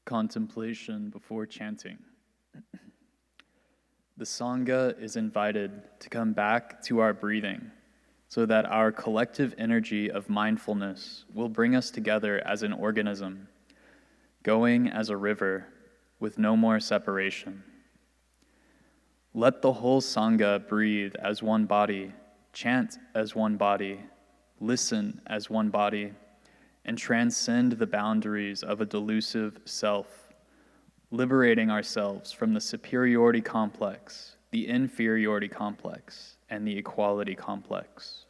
Contemplation before chanting. The Sangha is invited to come back to our breathing so that our collective energy of mindfulness will bring us together as an organism, going as a river with no more separation. Let the whole Sangha breathe as one body, chant as one body, listen as one body, and transcend the boundaries of a delusive self, liberating ourselves from the superiority complex, the inferiority complex, and the equality complex.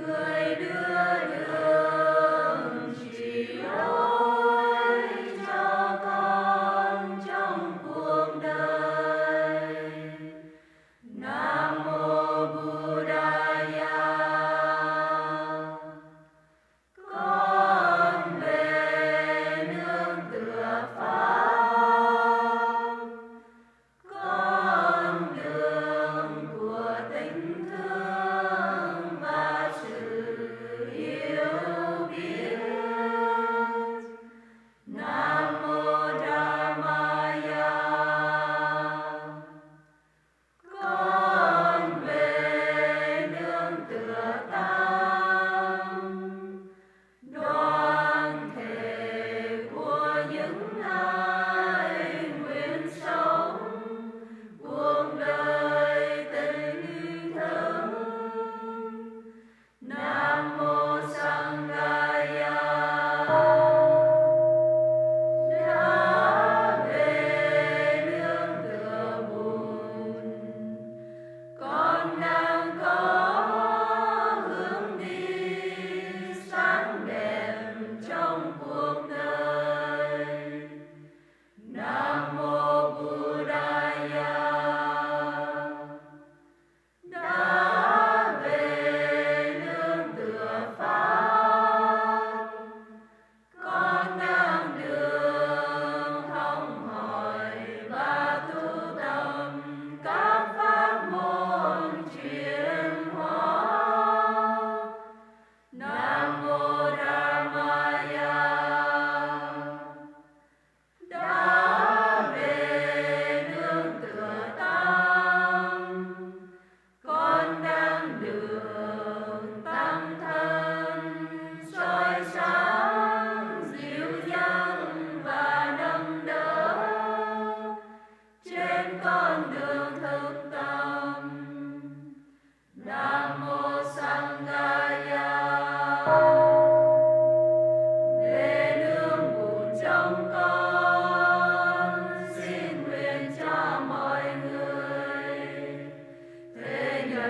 Người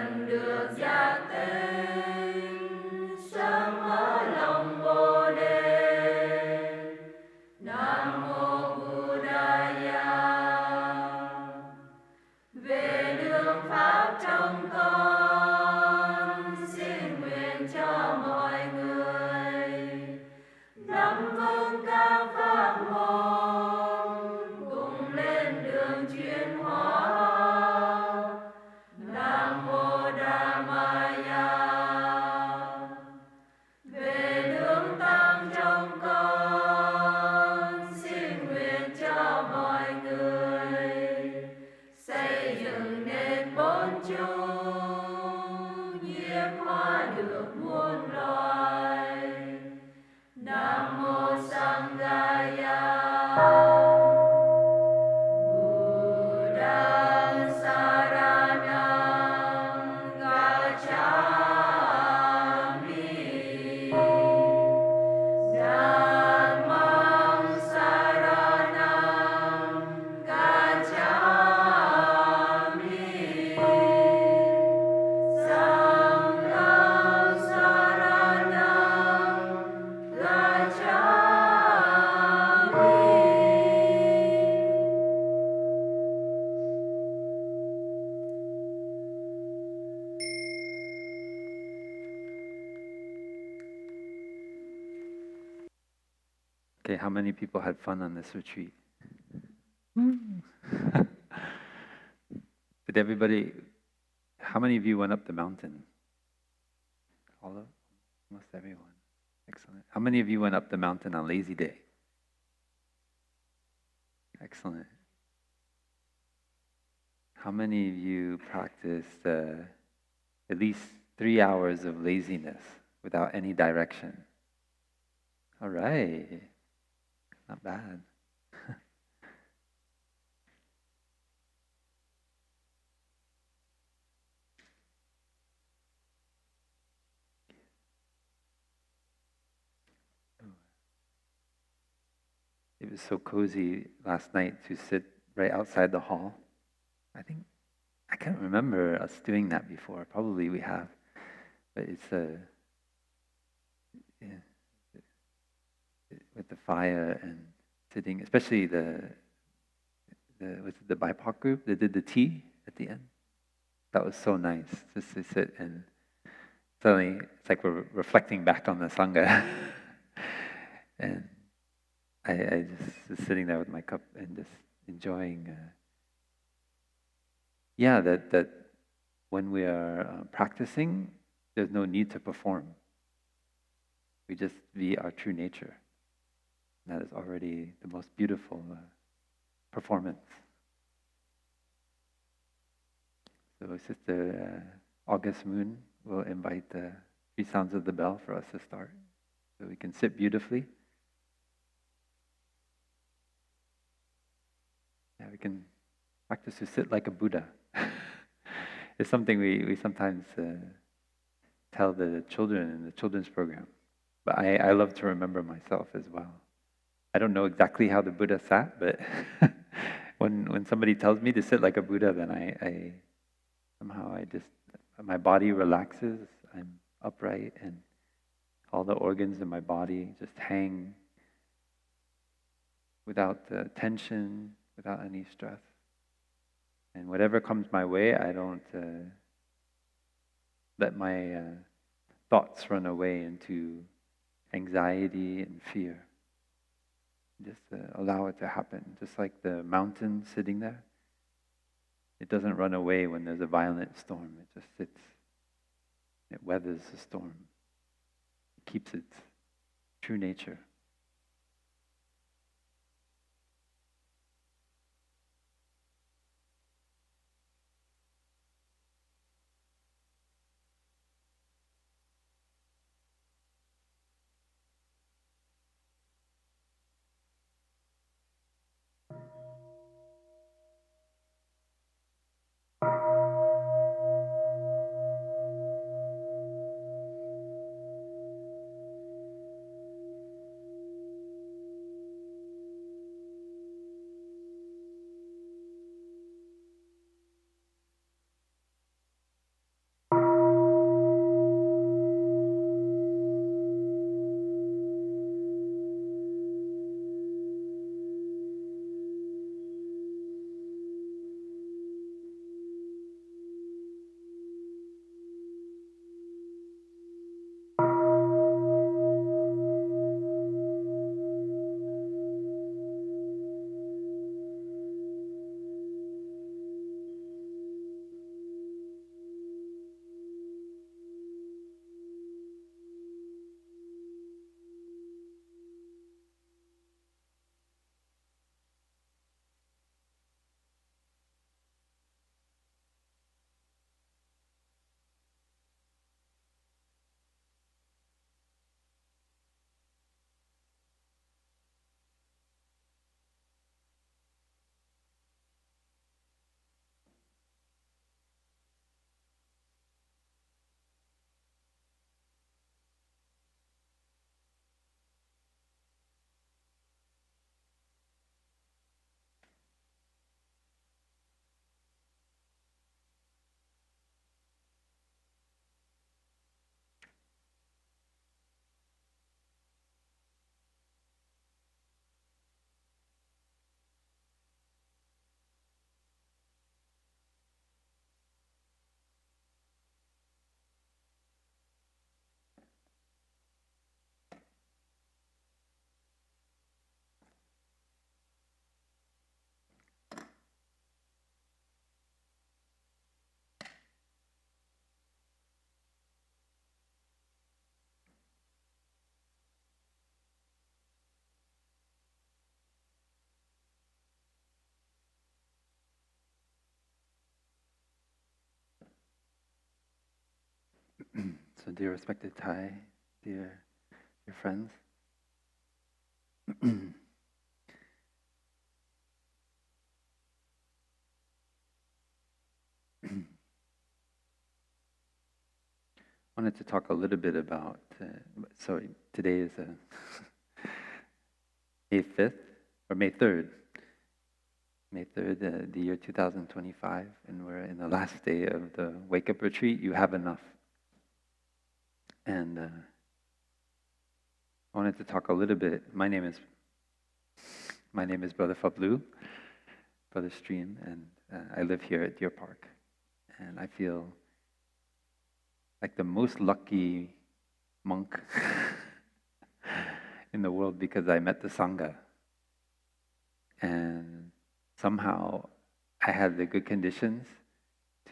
lần được giác tỉnh sớm ở lòng Bồ Đề. Nam mô Buddhaya. Về đường pháp trong con xin nguyện cho mọi người nắm vững các pháp môn cùng lên đường chuyển hóa. Nam mô Dhammaya. Về đường tăng trong con xin nguyện cho mọi người xây dựng nên bốn chúng nhiếp hóa được muôn loài. Nam mô Sanghaya. Buddhang saranam gacchami. Dhammang saranam gacchami. Sanghang saranam gacchami. Okay, how many people had fun on this retreat? Did everybody, how many of you went up the mountain? All of, almost everyone. Excellent. How many of you went up the mountain on lazy day? Excellent. How many of you practiced at least 3 hours of laziness without any direction? All right. Not bad. It was so cozy last night to sit right outside the hall. I can't remember us doing that before. Probably we have, but it's with the fire and sitting, especially the BIPOC group that did the tea at the end. That was so nice just to sit and suddenly it's like we're reflecting back on the Sangha. And I just was sitting there with my cup and just enjoying. That when we are practicing, there's no need to perform. We just be our true nature. That is already the most beautiful performance. So Sister August Moon will invite the 3 sounds of the bell for us to start. So we can sit beautifully. Yeah, we can practice to sit like a Buddha. It's something we sometimes tell the children in the children's program. But I love to remember myself as well. I don't know exactly how the Buddha sat, but when somebody tells me to sit like a Buddha, then I somehow my body relaxes, I'm upright, and all the organs in my body just hang without tension, without any stress. And whatever comes my way, I don't let my thoughts run away into anxiety and fear. Just allow it to happen. Just like the mountain sitting there. It doesn't run away when there's a violent storm. It just sits. It weathers the storm. It keeps its true nature. So dear respected Thay, dear friends, wanted to talk a little bit about, today is May 5th, or May 3rd, the year 2025, and we're in the last day of the Wake Up Retreat, You Have Enough. And I wanted to talk a little bit, my name is Brother Phap, Brother Stream, and I live here at Deer Park. And I feel like the most lucky monk in the world because I met the Sangha. And somehow I had the good conditions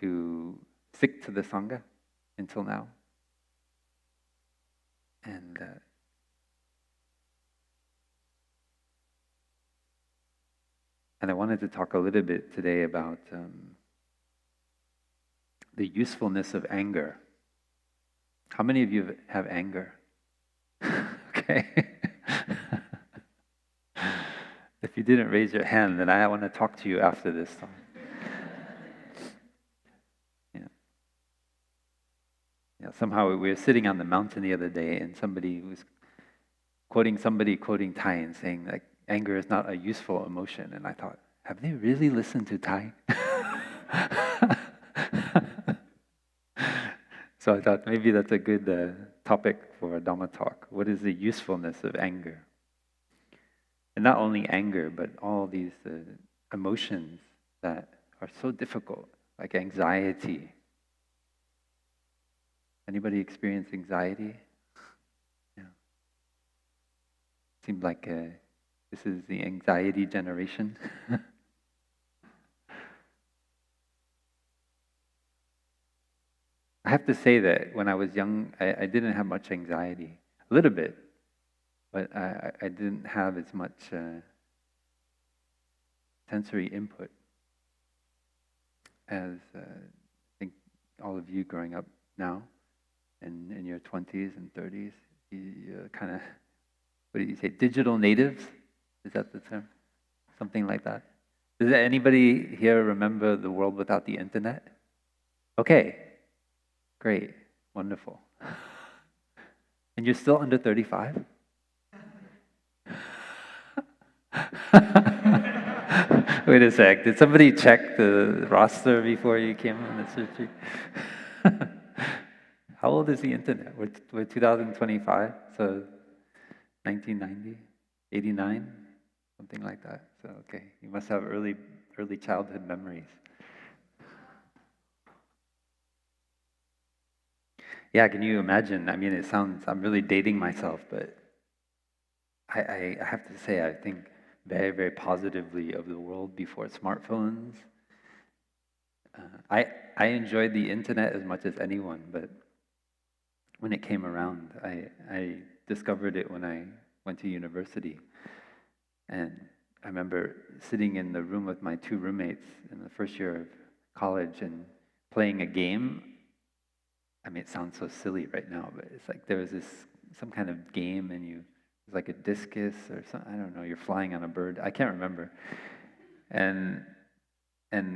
to stick to the Sangha until now. And I wanted to talk a little bit today about the usefulness of anger. How many of you have anger? Okay. If you didn't raise your hand, then I want to talk to you after this. Yeah. Somehow we were sitting on the mountain the other day, and somebody was quoting Thay and saying like anger is not a useful emotion. And I thought, have they really listened to Thay? So I thought maybe that's a good topic for a Dharma talk. What is the usefulness of anger? And not only anger, but all these emotions that are so difficult, like anxiety. Anybody experience anxiety? Yeah. Seems like this is the anxiety generation. I have to say that when I was young, I didn't have much anxiety. A little bit, but I didn't have as much sensory input as I think all of you growing up now in your 20s and 30s. You kind of, what did you say, digital natives? Is that the term? Something like that? Does anybody here remember the world without the internet? Okay, great, wonderful. And you're still under 35? Wait a sec, did somebody check the roster before you came on this retreat? How old is the internet? We're 2025, so 1990, 89, something like that. So okay, you must have early childhood memories. Yeah, can you imagine? I mean, it sounds, I'm really dating myself, but I have to say, I think very, very positively of the world before smartphones. I enjoyed the internet as much as anyone, but when it came around, I discovered it when I went to university. And I remember sitting in the room with my two roommates in the first year of college and playing a game. I mean, it sounds so silly right now, but it's like there was some kind of game, and it was like a discus or something. I don't know. You're flying on a bird. I can't remember. And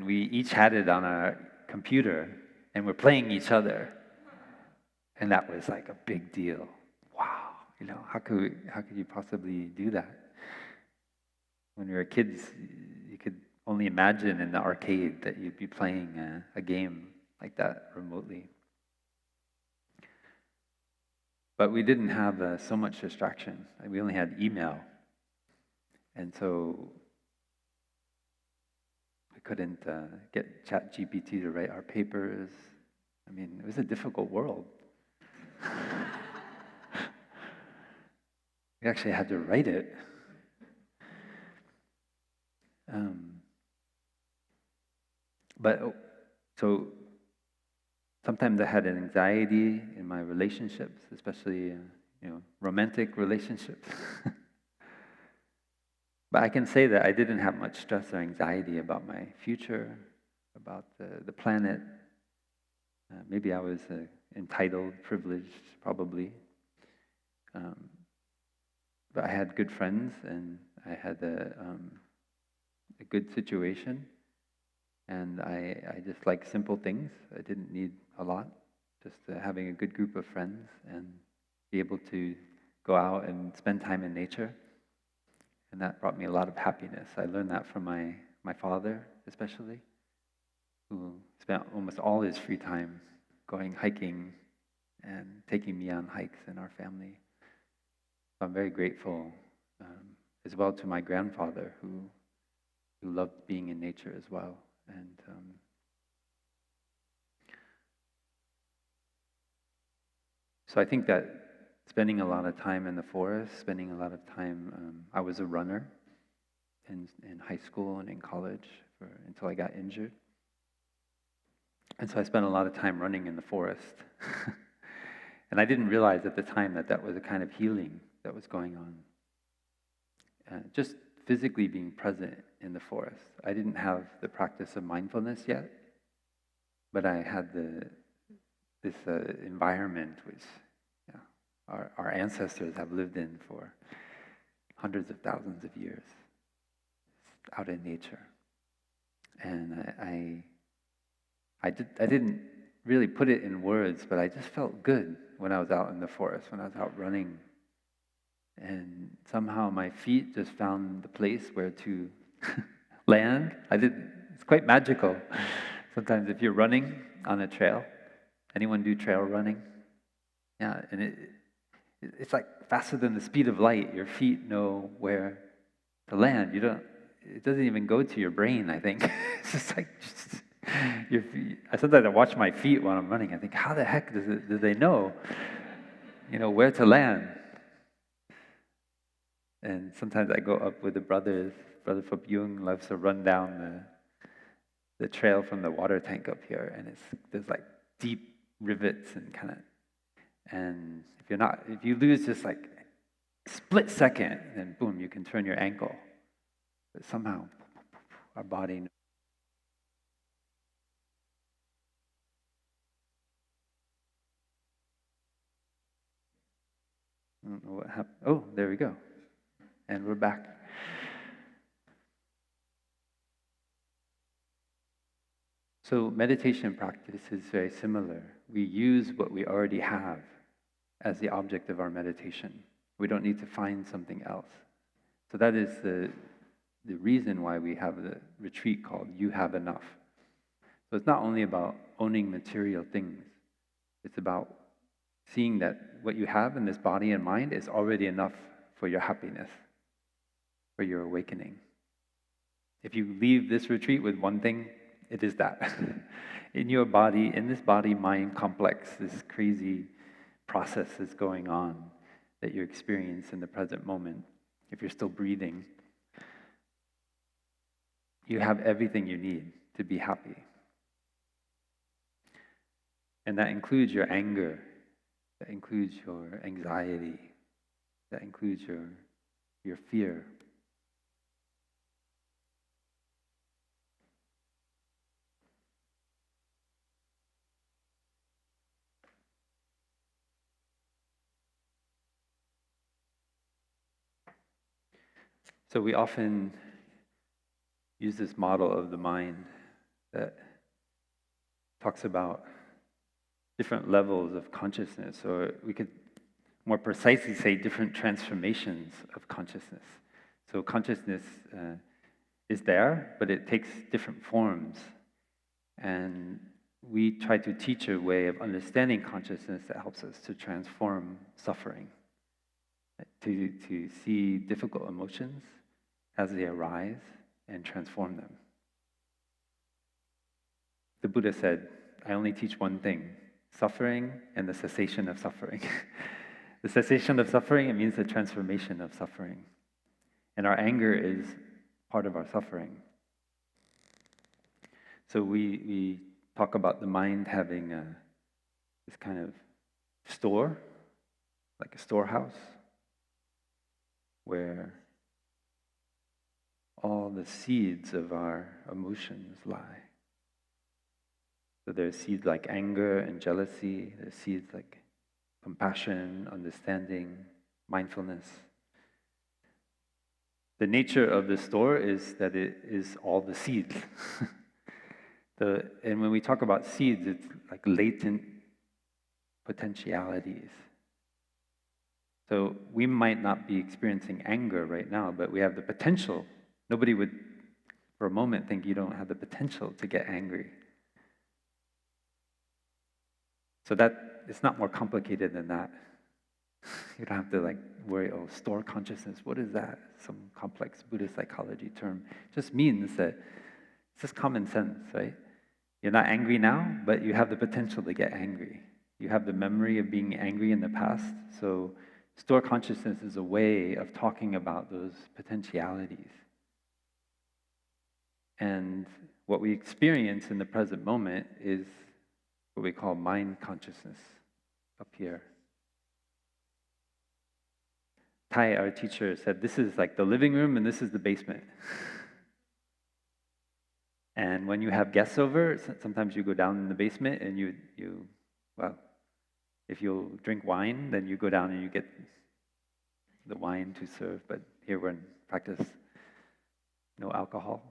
we each had it on our computer, and we're playing each other. And that was like a big deal. Wow, how could you possibly do that? When we were kids, you could only imagine in the arcade that you'd be playing a game like that remotely. But we didn't have so much distraction. We only had email. And so we couldn't get ChatGPT to write our papers. I mean, it was a difficult world. We actually had to write it. So sometimes I had an anxiety in my relationships, especially romantic relationships. But I can say that I didn't have much stress or anxiety about my future, about the planet. maybe I was entitled, privileged, probably. But I had good friends, and I had a good situation, and I just like simple things. I didn't need a lot, just having a good group of friends and be able to go out and spend time in nature. And that brought me a lot of happiness. I learned that from my father, especially, who spent almost all his free time going hiking and taking me on hikes in our family. So I'm very grateful as well to my grandfather, who loved being in nature as well. And so I think that spending a lot of time in the forest, spending a lot of time, I was a runner in high school and in college until I got injured. And so I spent a lot of time running in the forest. And I didn't realize at the time that was a kind of healing that was going on. Just physically being present in the forest. I didn't have the practice of mindfulness yet, but I had this environment which our ancestors have lived in for hundreds of thousands of years, out in nature. And I didn't really put it in words, but I just felt good when I was out in the forest, when I was out running. And somehow my feet just found the place where to land. It's quite magical. Sometimes if you're running on a trail, anyone do trail running? Yeah, and it's like faster than the speed of light. Your feet know where to land. It doesn't even go to your brain, I think. It's just like your feet. Sometimes I watch my feet while I'm running. I think, how the heck do they know, where to land? And sometimes I go up with the brothers. Brother Phap loves to run down the trail from the water tank up here, and there's like deep rivets and if you lose just like a split second, then boom, you can turn your ankle. But somehow our body. I don't know what happened. Oh, there we go. And we're back. So meditation practice is very similar. We use what we already have as the object of our meditation. We don't need to find something else. So that is the reason why we have the retreat called You Have Enough. So it's not only about owning material things. It's about seeing that what you have in this body and mind is already enough for your happiness, for your awakening. If you leave this retreat with one thing, it is that. In your body, in this body-mind complex, this crazy process is going on that you experience in the present moment. If you're still breathing, you have everything you need to be happy. And that includes your anger, that includes your anxiety, that includes your fear. So we often use this model of the mind that talks about different levels of consciousness, or we could more precisely say different transformations of consciousness. So consciousness is there, but it takes different forms. And we try to teach a way of understanding consciousness that helps us to transform suffering, to see difficult emotions as they arise and transform them. The Buddha said, I only teach one thing, suffering and the cessation of suffering. The cessation of suffering, it means the transformation of suffering. And our anger is part of our suffering. So we talk about the mind having this kind of store, like a storehouse, where all the seeds of our emotions lie. So there's seeds like anger and jealousy. There's seeds like compassion, understanding, mindfulness. The nature of the store is that it is all the seeds. And when we talk about seeds, it's like latent potentialities. So we might not be experiencing anger right now, but we have the potential. Nobody would, for a moment, think you don't have the potential to get angry. So that it's not more complicated than that. You don't have to like worry, oh, store consciousness, what is that? Some complex Buddhist psychology term. It just means that it's just common sense, right? You're not angry now, but you have the potential to get angry. You have the memory of being angry in the past. So store consciousness is a way of talking about those potentialities. And what we experience in the present moment is what we call mind consciousness up here. Thay, our teacher, said this is like the living room and this is the basement. And when you have guests over, sometimes you go down in the basement and well, if you'll drink wine, then you go down and you get the wine to serve. But here we're in practice, no alcohol.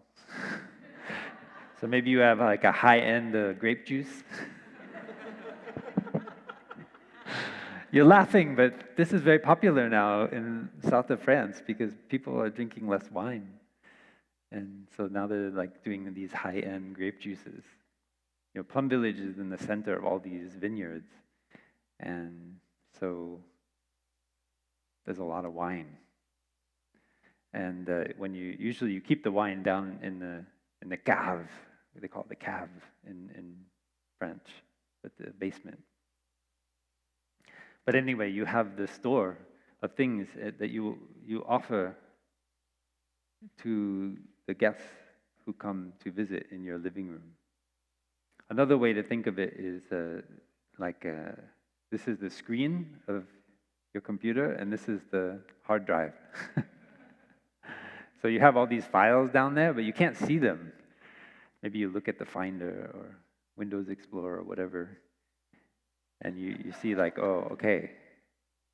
So maybe you have like a high-end grape juice. You're laughing, but this is very popular now in south of France because people are drinking less wine. And so now they're like doing these high-end grape juices. You know, Plum Village is in the center of all these vineyards. And so there's a lot of wine. And when usually you keep the wine down in the cave, they call it the cave in French, but the basement. But anyway, you have the store of things that you offer to the guests who come to visit in your living room. Another way to think of it is this is the screen of your computer and this is the hard drive. So you have all these files down there, but you can't see them. Maybe you look at the Finder or Windows Explorer or whatever, and you see like, oh, okay.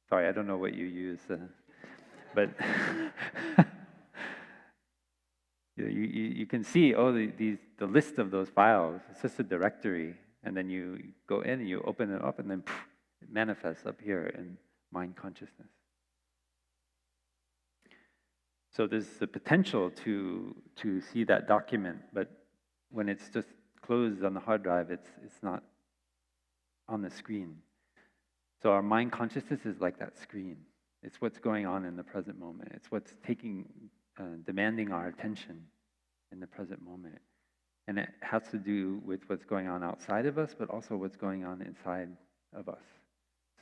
Sorry, I don't know what you use, but you can see, the list of those files. It's just a directory, and then you go in and you open it up, and then it manifests up here in mind consciousness. So there's the potential to see that document, but when it's just closed on the hard drive, it's not on the screen. So our mind consciousness is like that screen. It's what's going on in the present moment. It's what's demanding our attention in the present moment. And it has to do with what's going on outside of us, but also what's going on inside of us.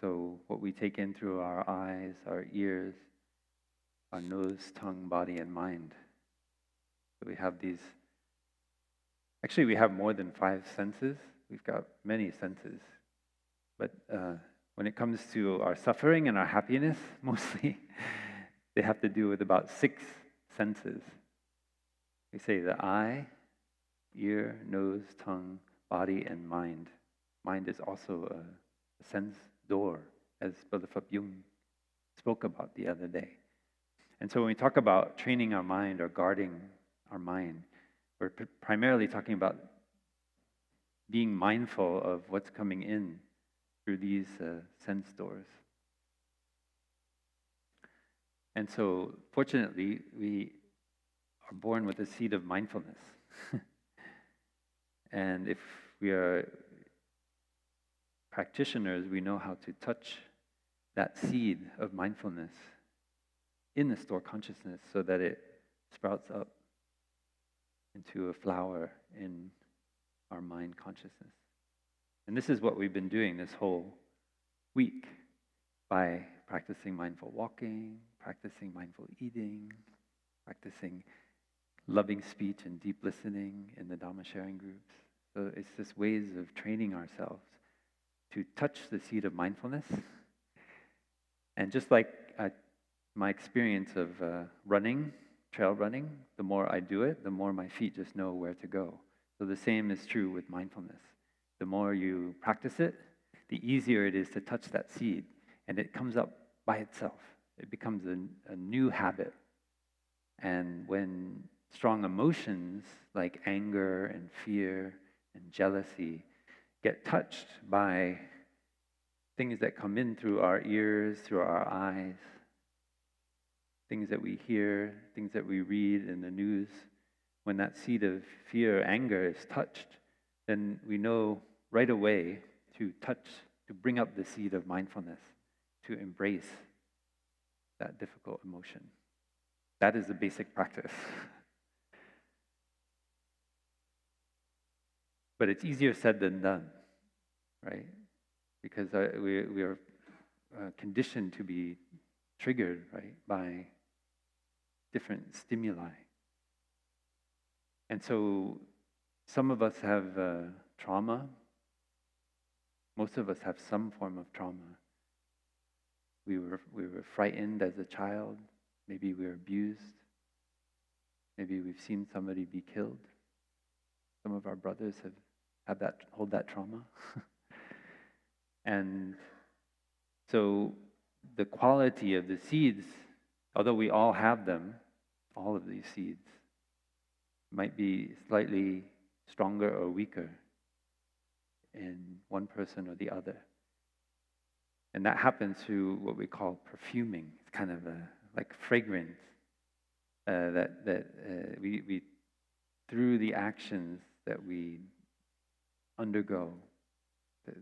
So what we take in through our eyes, our ears, our nose, tongue, body, and mind. So we have these, actually we have more than 5 senses. We've got many senses. But when it comes to our suffering and our happiness, mostly, they have to do with about 6 senses. We say the eye, ear, nose, tongue, body, and mind. Mind is also a sense door, as Brother Phap spoke about the other day. And so when we talk about training our mind or guarding our mind, we're primarily talking about being mindful of what's coming in through these sense doors. And so, fortunately, we are born with a seed of mindfulness. And if we are practitioners, we know how to touch that seed of mindfulness in the store consciousness so that it sprouts up into a flower in our mind consciousness. And this is what we've been doing this whole week by practicing mindful walking, practicing mindful eating, practicing loving speech and deep listening in the Dhamma sharing groups. So it's just ways of training ourselves to touch the seed of mindfulness. And just like my experience of running, trail running, the more I do it, the more my feet just know where to go. So the same is true with mindfulness. the more you practice it, the easier it is to touch that seed, and it comes up by itself. It becomes a new habit. And when strong emotions like anger and fear and jealousy get touched by things that come in through our ears, through our eyes, things that we hear, things that we read in the news, when that seed of fear or anger is touched, then we know right away to bring up the seed of mindfulness, to embrace that difficult emotion. That is the basic practice. But it's easier said than done, right? Because we are conditioned to be triggered, right, by different stimuli. And so some of us have trauma. Most of us have some form of trauma. We were frightened as a child. Maybe we were abused. Maybe we've seen somebody be killed. Some of our brothers hold that trauma. And so the quality of the seeds, although we all have them, all of these seeds, might be slightly stronger or weaker in one person or the other. And that happens through what we call perfuming. It's kind of like fragrance that we through the actions that we undergo, that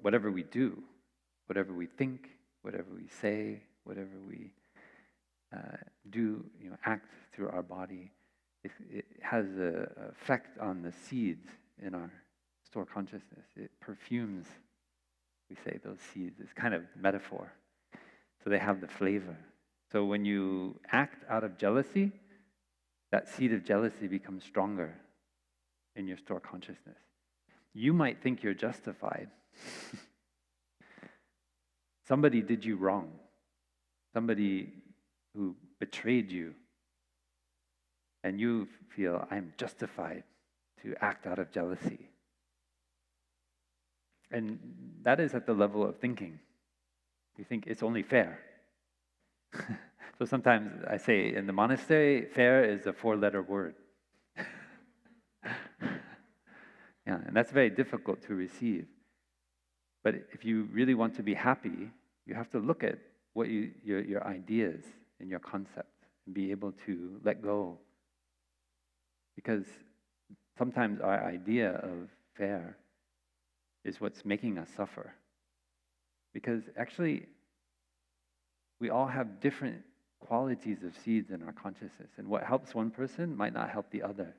whatever we do, whatever we think, whatever we say, whatever we do, act through our body, it has an effect on the seeds in our store consciousness. It perfumes, we say, those seeds. It's kind of metaphor. So they have the flavor. So when you act out of jealousy, that seed of jealousy becomes stronger in your store consciousness. You might think you're justified. Somebody did you wrong. Somebody who betrayed you. And you feel, I'm justified to act out of jealousy. And that is at the level of thinking. You think it's only fair. So sometimes I say in the monastery, fair is a 4-letter word. Yeah, and that's very difficult to receive. But if you really want to be happy, you have to look at what your ideas and your concepts and be able to let go. Because sometimes our idea of fair is what's making us suffer. Because actually, we all have different qualities of seeds in our consciousness, and what helps one person might not help the other.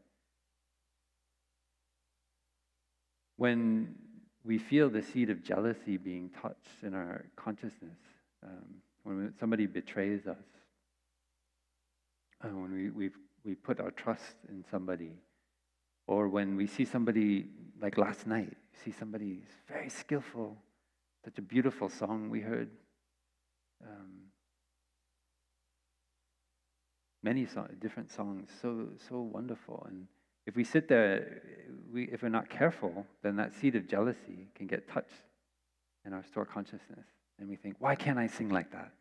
When we feel the seed of jealousy being touched in our consciousness, when somebody betrays us, when we put our trust in somebody, or when we see somebody, like last night, see somebody who's very skillful, such a beautiful song we heard, many different songs, so wonderful. And if we sit there, if we're not careful, then that seed of jealousy can get touched in our store consciousness. And we think, why can't I sing like that?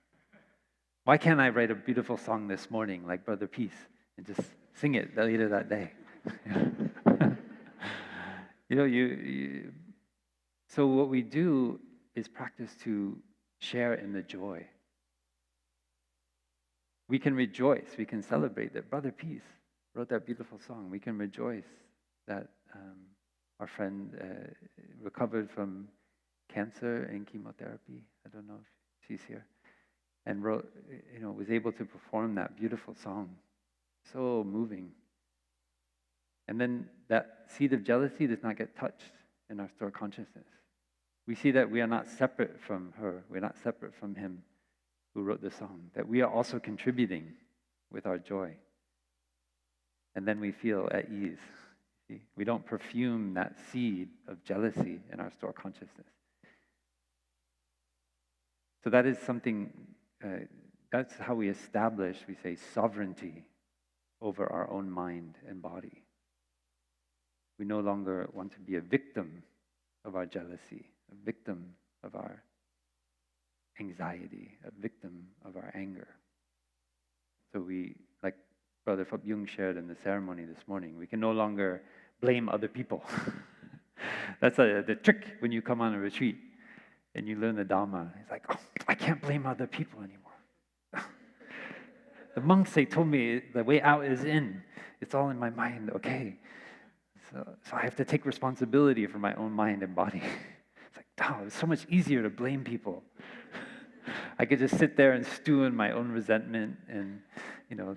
Why can't I write a beautiful song this morning like Brother Peace and just sing it later that day? So what we do is practice to share in the joy. We can rejoice, we can celebrate that Brother Peace wrote that beautiful song. We can rejoice that our friend recovered from cancer and chemotherapy. I don't know if she's here. And wrote, was able to perform that beautiful song. So moving. And then that seed of jealousy does not get touched in our store consciousness. We see that we are not separate from her. We're not separate from him who wrote the song. That we are also contributing with our joy. And then we feel at ease. See? We don't perfume that seed of jealousy in our store consciousness. So that is something, that's how we establish, we say, sovereignty over our own mind and body. We no longer want to be a victim of our jealousy, a victim of our anxiety, a victim of our anger. So we, like Brother Phap shared in the ceremony this morning, we can no longer blame other people. That's the trick when you come on a retreat and you learn the Dharma. It's like, oh, I can't blame other people anymore. The monks, they told me the way out is in. It's all in my mind, okay. So I have to take responsibility for my own mind and body. It's like, oh, it's so much easier to blame people. I could just sit there and stew in my own resentment and,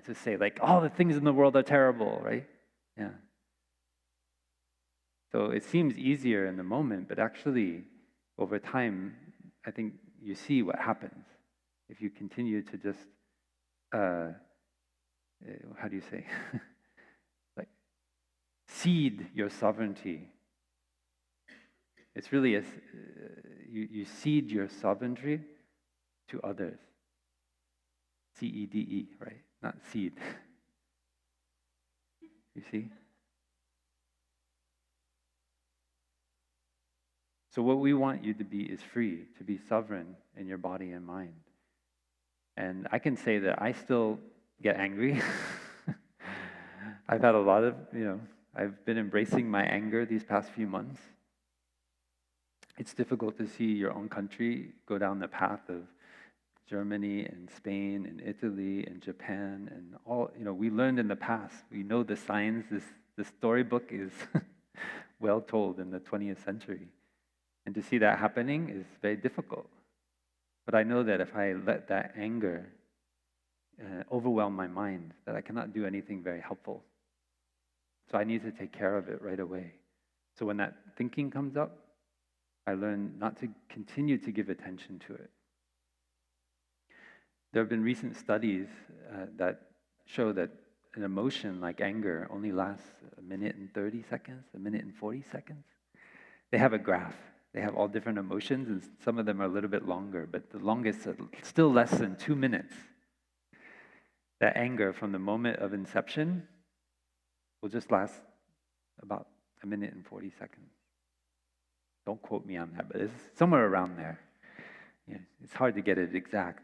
just say like, all the things in the world are terrible, right? Yeah. So it seems easier in the moment, but actually, over time, I think you see what happens if you continue to just, how do you say, like cede your sovereignty. It's really you cede your sovereignty to others. C-E-D-E, right? Not seed. You see? So what we want you to be is free, to be sovereign in your body and mind. And I can say that I still get angry. I've had a lot of, I've been embracing my anger these past few months. It's difficult to see your own country go down the path of Germany and Spain and Italy and Japan and all, we learned in the past. We know the signs. The storybook is well told in the 20th century. And to see that happening is very difficult. But I know that if I let that anger overwhelm my mind, that I cannot do anything very helpful. So I need to take care of it right away. So when that thinking comes up, I learn not to continue to give attention to it. There have been recent studies that show that an emotion like anger only lasts a minute and 30 seconds, a minute and 40 seconds. They have a graph. They have all different emotions, and some of them are a little bit longer, but the longest is still less than 2 minutes. That anger from the moment of inception will just last about a minute and 40 seconds. Don't quote me on that, but it's somewhere around there. Yeah, it's hard to get it exact.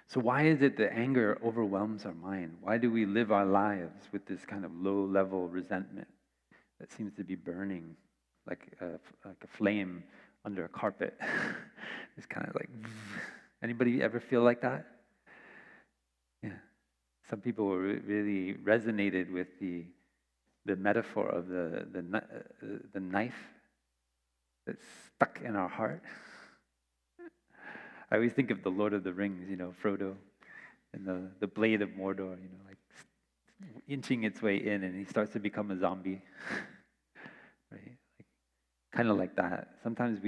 So why is it that anger overwhelms our mind? Why do we live our lives with this kind of low-level resentment that seems to be burning like a flame under a carpet? It's kind of like, anybody ever feel like that? Yeah. Some people really resonated with the metaphor of the knife that's stuck in our heart. I always think of the Lord of the Rings, Frodo, and the blade of Mordor, like inching its way in, and he starts to become a zombie, right? Kind of like that. Sometimes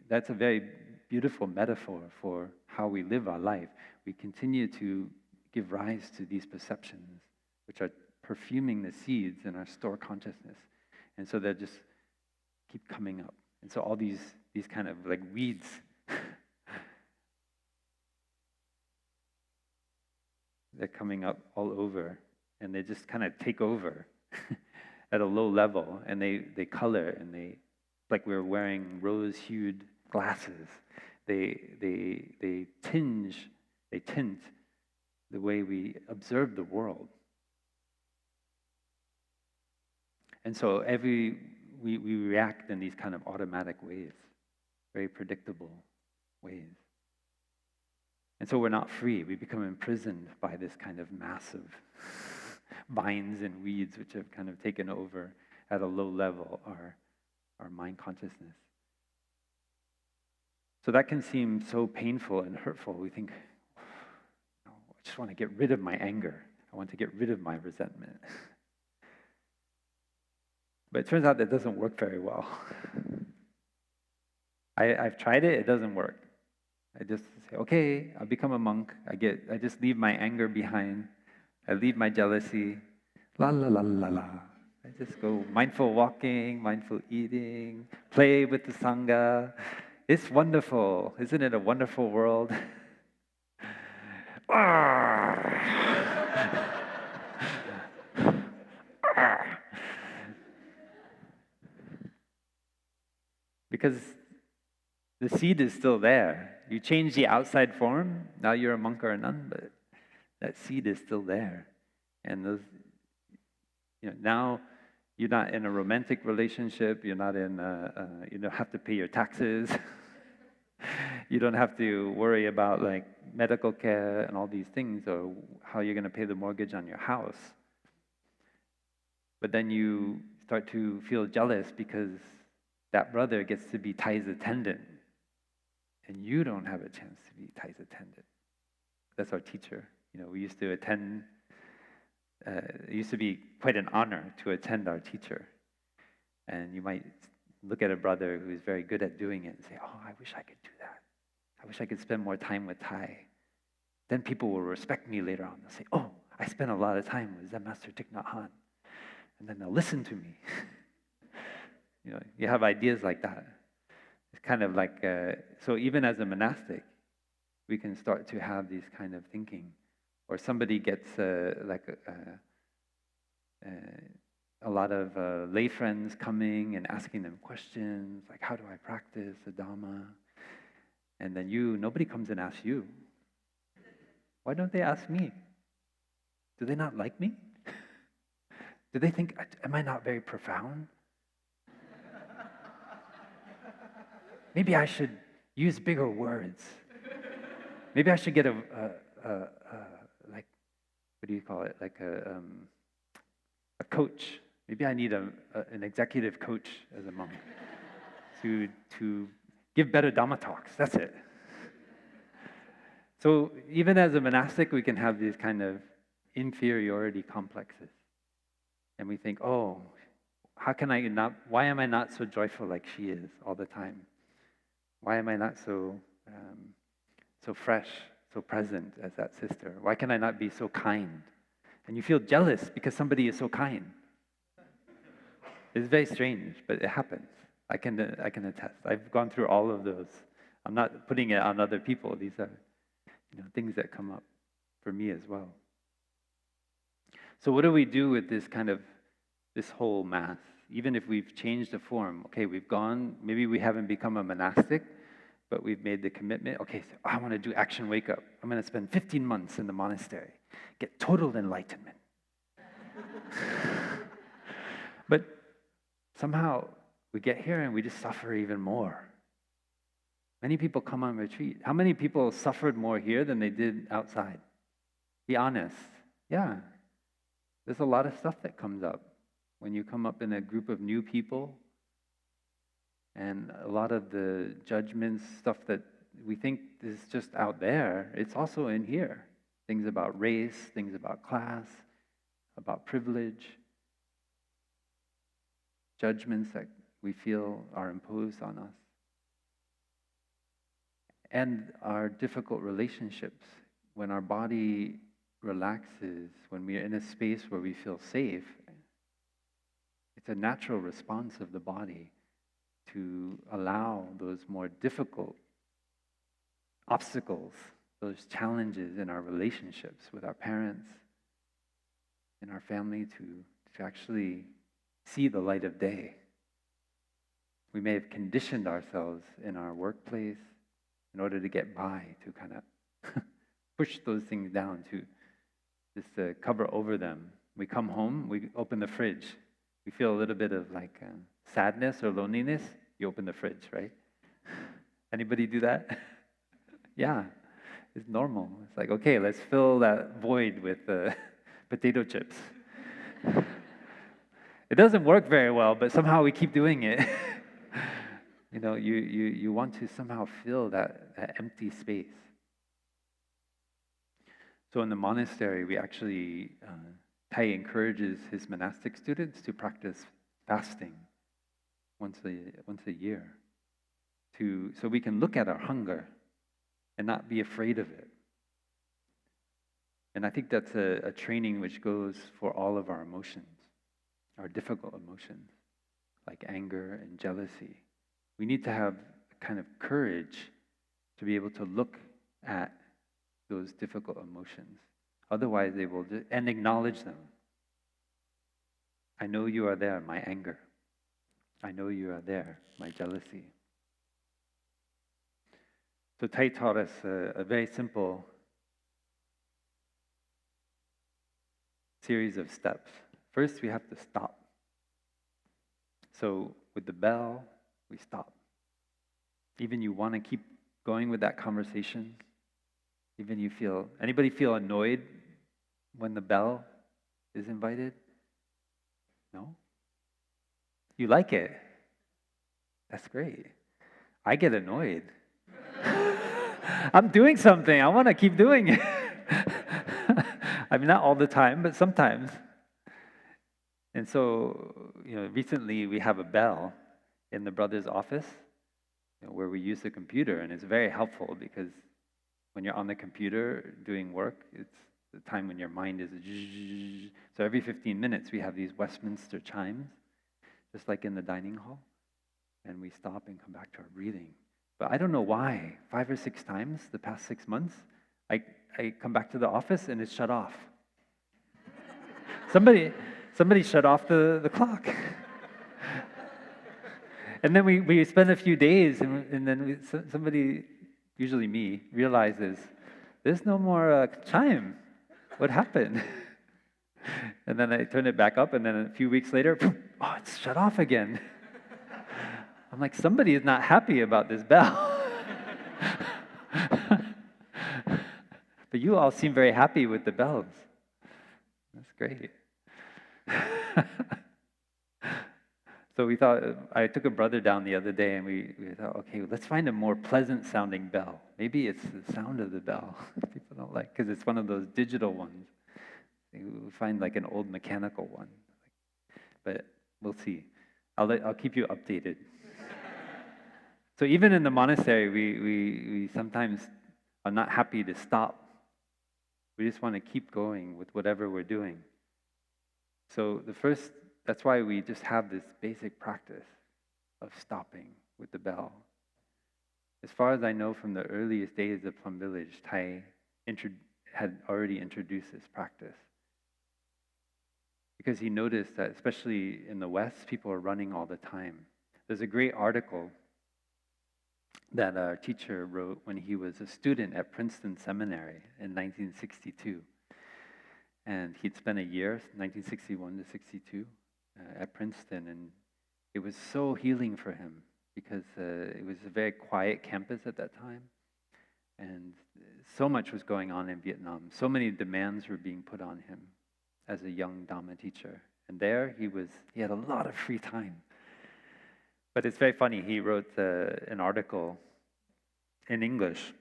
that's a very beautiful metaphor for how we live our life. We continue to give rise to these perceptions, which are perfuming the seeds in our store consciousness. And so they just keep coming up. And so all these kind of like weeds, they're coming up all over, and they just kind of take over at a low level, and they color, and they, like we're wearing rose-hued glasses. They tint the way we observe the world. And so we react in these kind of automatic ways, very predictable ways. And so we're not free. We become imprisoned by this kind of massive vines and weeds which have kind of taken over at a low level our mind consciousness. So that can seem so painful and hurtful. We think, I just want to get rid of my anger. I want to get rid of my resentment. But it turns out that doesn't work very well. I've tried it doesn't work. I just say, okay, I'll become a monk. I just leave my anger behind. I leave my jealousy. La la la la la. I just go mindful walking, mindful eating, play with the Sangha. It's wonderful. Isn't it a wonderful world? Because the seed is still there. You change the outside form, now you're a monk or a nun, but that seed is still there. And those, now you're not in a romantic relationship, you're not in, you don't have to pay your taxes. You don't have to worry about like medical care and all these things, or how you're going to pay the mortgage on your house. But then you start to feel jealous because that brother gets to be Thay's attendant, and you don't have a chance to be Thay's attendant. That's our teacher. We used to attend. It used to be quite an honor to attend our teacher, and you might look at a brother who is very good at doing it and say, "Oh, I wish I could do that. I wish I could spend more time with Thay." Then people will respect me later on. They'll say, "Oh, I spent a lot of time with Zen Master Thich Nhat Hanh," and then they'll listen to me. You have ideas like that. It's kind of like so. Even as a monastic, we can start to have these kind of thinking. Or somebody gets a lot of lay friends coming and asking them questions, like, how do I practice the Dhamma? And then nobody comes and asks you. Why don't they ask me? Do they not like me? Do they think, am I not very profound? Maybe I should use bigger words. Maybe I should get what do you call it? Like a coach. Maybe I need an executive coach as a monk to give better Dharma talks. That's it. So even as a monastic, we can have these kind of inferiority complexes. And we think, oh, why am I not so joyful like she is all the time? Why am I not so fresh, so present as that sister? Why can I not be so kind? And you feel jealous because somebody is so kind. It's very strange, but it happens. I can attest. I've gone through all of those. I'm not putting it on other people. These are things that come up for me as well. So what do we do with this whole mass? Even if we've changed the form, okay, we've gone, maybe we haven't become a monastic, but we've made the commitment. Okay, so I want to do action wake up. I'm going to spend 15 months in the monastery, get total enlightenment. But somehow we get here and we just suffer even more. Many people come on retreat. How many people suffered more here than they did outside? Be honest. Yeah. There's a lot of stuff that comes up when you come up in a group of new people. And a lot of the judgments, stuff that we think is just out there, it's also in here. Things about race, things about class, about privilege, judgments that we feel are imposed on us. And our difficult relationships, when our body relaxes, when we are in a space where we feel safe, it's a natural response of the body to allow those more difficult obstacles, those challenges in our relationships with our parents, in our family, to actually see the light of day. We may have conditioned ourselves in our workplace in order to get by, to kind of push those things down, to just cover over them. We come home, we open the fridge. We feel a little bit of sadness or loneliness. You open the fridge, right? Anybody do that? Yeah, it's normal. It's like, okay, let's fill that void with potato chips. It doesn't work very well, but somehow we keep doing it. You want to somehow fill that empty space. So in the monastery, we actually, Thay encourages his monastic students to practice fasting once a year, so we can look at our hunger and not be afraid of it. And I think that's a training which goes for all of our emotions, our difficult emotions, like anger and jealousy. We need to have a kind of courage to be able to look at those difficult emotions. Otherwise, they will and acknowledge them. I know you are there, my anger. I know you are there, my jealousy. So Thay taught us a very simple series of steps. First, we have to stop. So with the bell, we stop. Even you want to keep going with that conversation, even anybody feel annoyed when the bell is invited? No? You like it? That's great. I get annoyed. I'm doing something. I want to keep doing it. I mean, not all the time, but sometimes. And so, recently we have a bell in the brother's office, where we use the computer, and it's very helpful because when you're on the computer doing work, it's the time when your mind is zzz. So every 15 minutes we have these Westminster chimes, just like in the dining hall, and we stop and come back to our breathing. But I don't know why, 5 or 6 times the past 6 months, I come back to the office and it's shut off. Somebody shut off the clock. And then we spend a few days, and then somebody, usually me, realizes, there's no more chime. What happened? And then I turn it back up, and then a few weeks later, oh, it's shut off again. I'm like, somebody is not happy about this bell. But you all seem very happy with the bells. That's great. So we thought, I took a brother down the other day, and we thought, okay, let's find a more pleasant sounding bell. Maybe it's the sound of the bell people don't like, because it's one of those digital ones. We find like an old mechanical one. But we'll see. I'll keep you updated. So even in the monastery, we sometimes are not happy to stop. We just want to keep going with whatever we're doing. So that's why we just have this basic practice of stopping with the bell. As far as I know, from the earliest days of Plum Village, Thay had already introduced this practice. Because he noticed that, especially in the West, people are running all the time. There's a great article that our teacher wrote when he was a student at Princeton Seminary in 1962. And he'd spent a year, 1961 to 62, at Princeton, and it was so healing for him because it was a very quiet campus at that time, and so much was going on in Vietnam. So many demands were being put on him as a young Dhamma teacher. And there he had a lot of free time. But it's very funny, he wrote an article in English.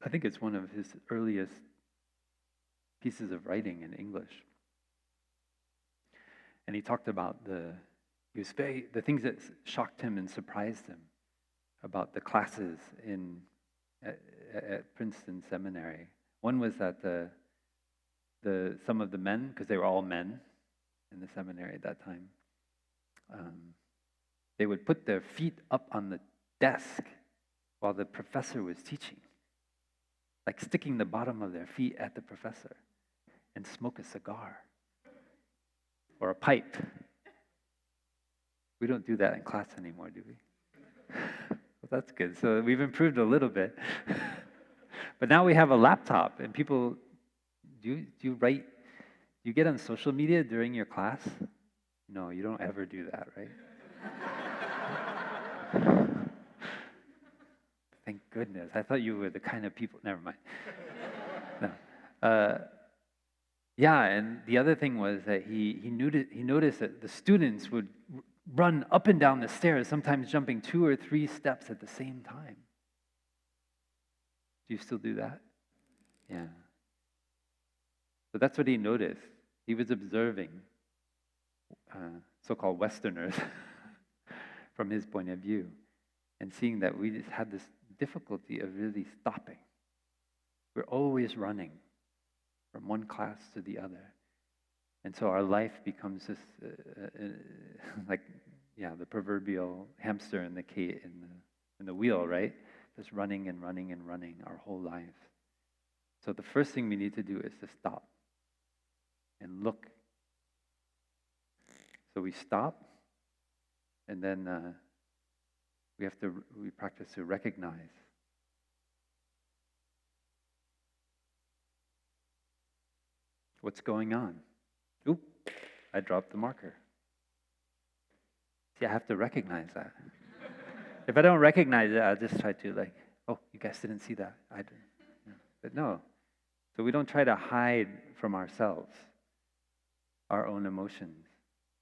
I think it's one of his earliest pieces of writing in English. And he talked about the things that shocked him and surprised him about the classes at Princeton Seminary. One was that some of the men, because they were all men in the seminary at that time, they would put their feet up on the desk while the professor was teaching, like sticking the bottom of their feet at the professor, and smoke a cigar or a pipe. We don't do that in class anymore, do we? Well, that's good. So we've improved a little bit. But now we have a laptop, and people, do you get on social media during your class? No, you don't ever do that, right? Thank goodness. I thought you were the kind of people, never mind. No. Yeah, and the other thing was that he noticed that the students would run up and down the stairs, sometimes jumping 2 or 3 steps at the same time. Do you still do that? Yeah. So that's what he noticed. He was observing so-called Westerners from his point of view, and seeing that we just had this difficulty of really stopping. We're always running from one class to the other. And so our life becomes this, the proverbial hamster in the wheel, right? Just running and running and running our whole lives. So the first thing we need to do is to stop and look. So we stop, and then we practice to recognize What's going on? Oop, I dropped the marker. See, I have to recognize that. If I don't recognize it, I'll just try to like, oh, you guys didn't see that. I didn't. But no. So we don't try to hide from ourselves our own emotions.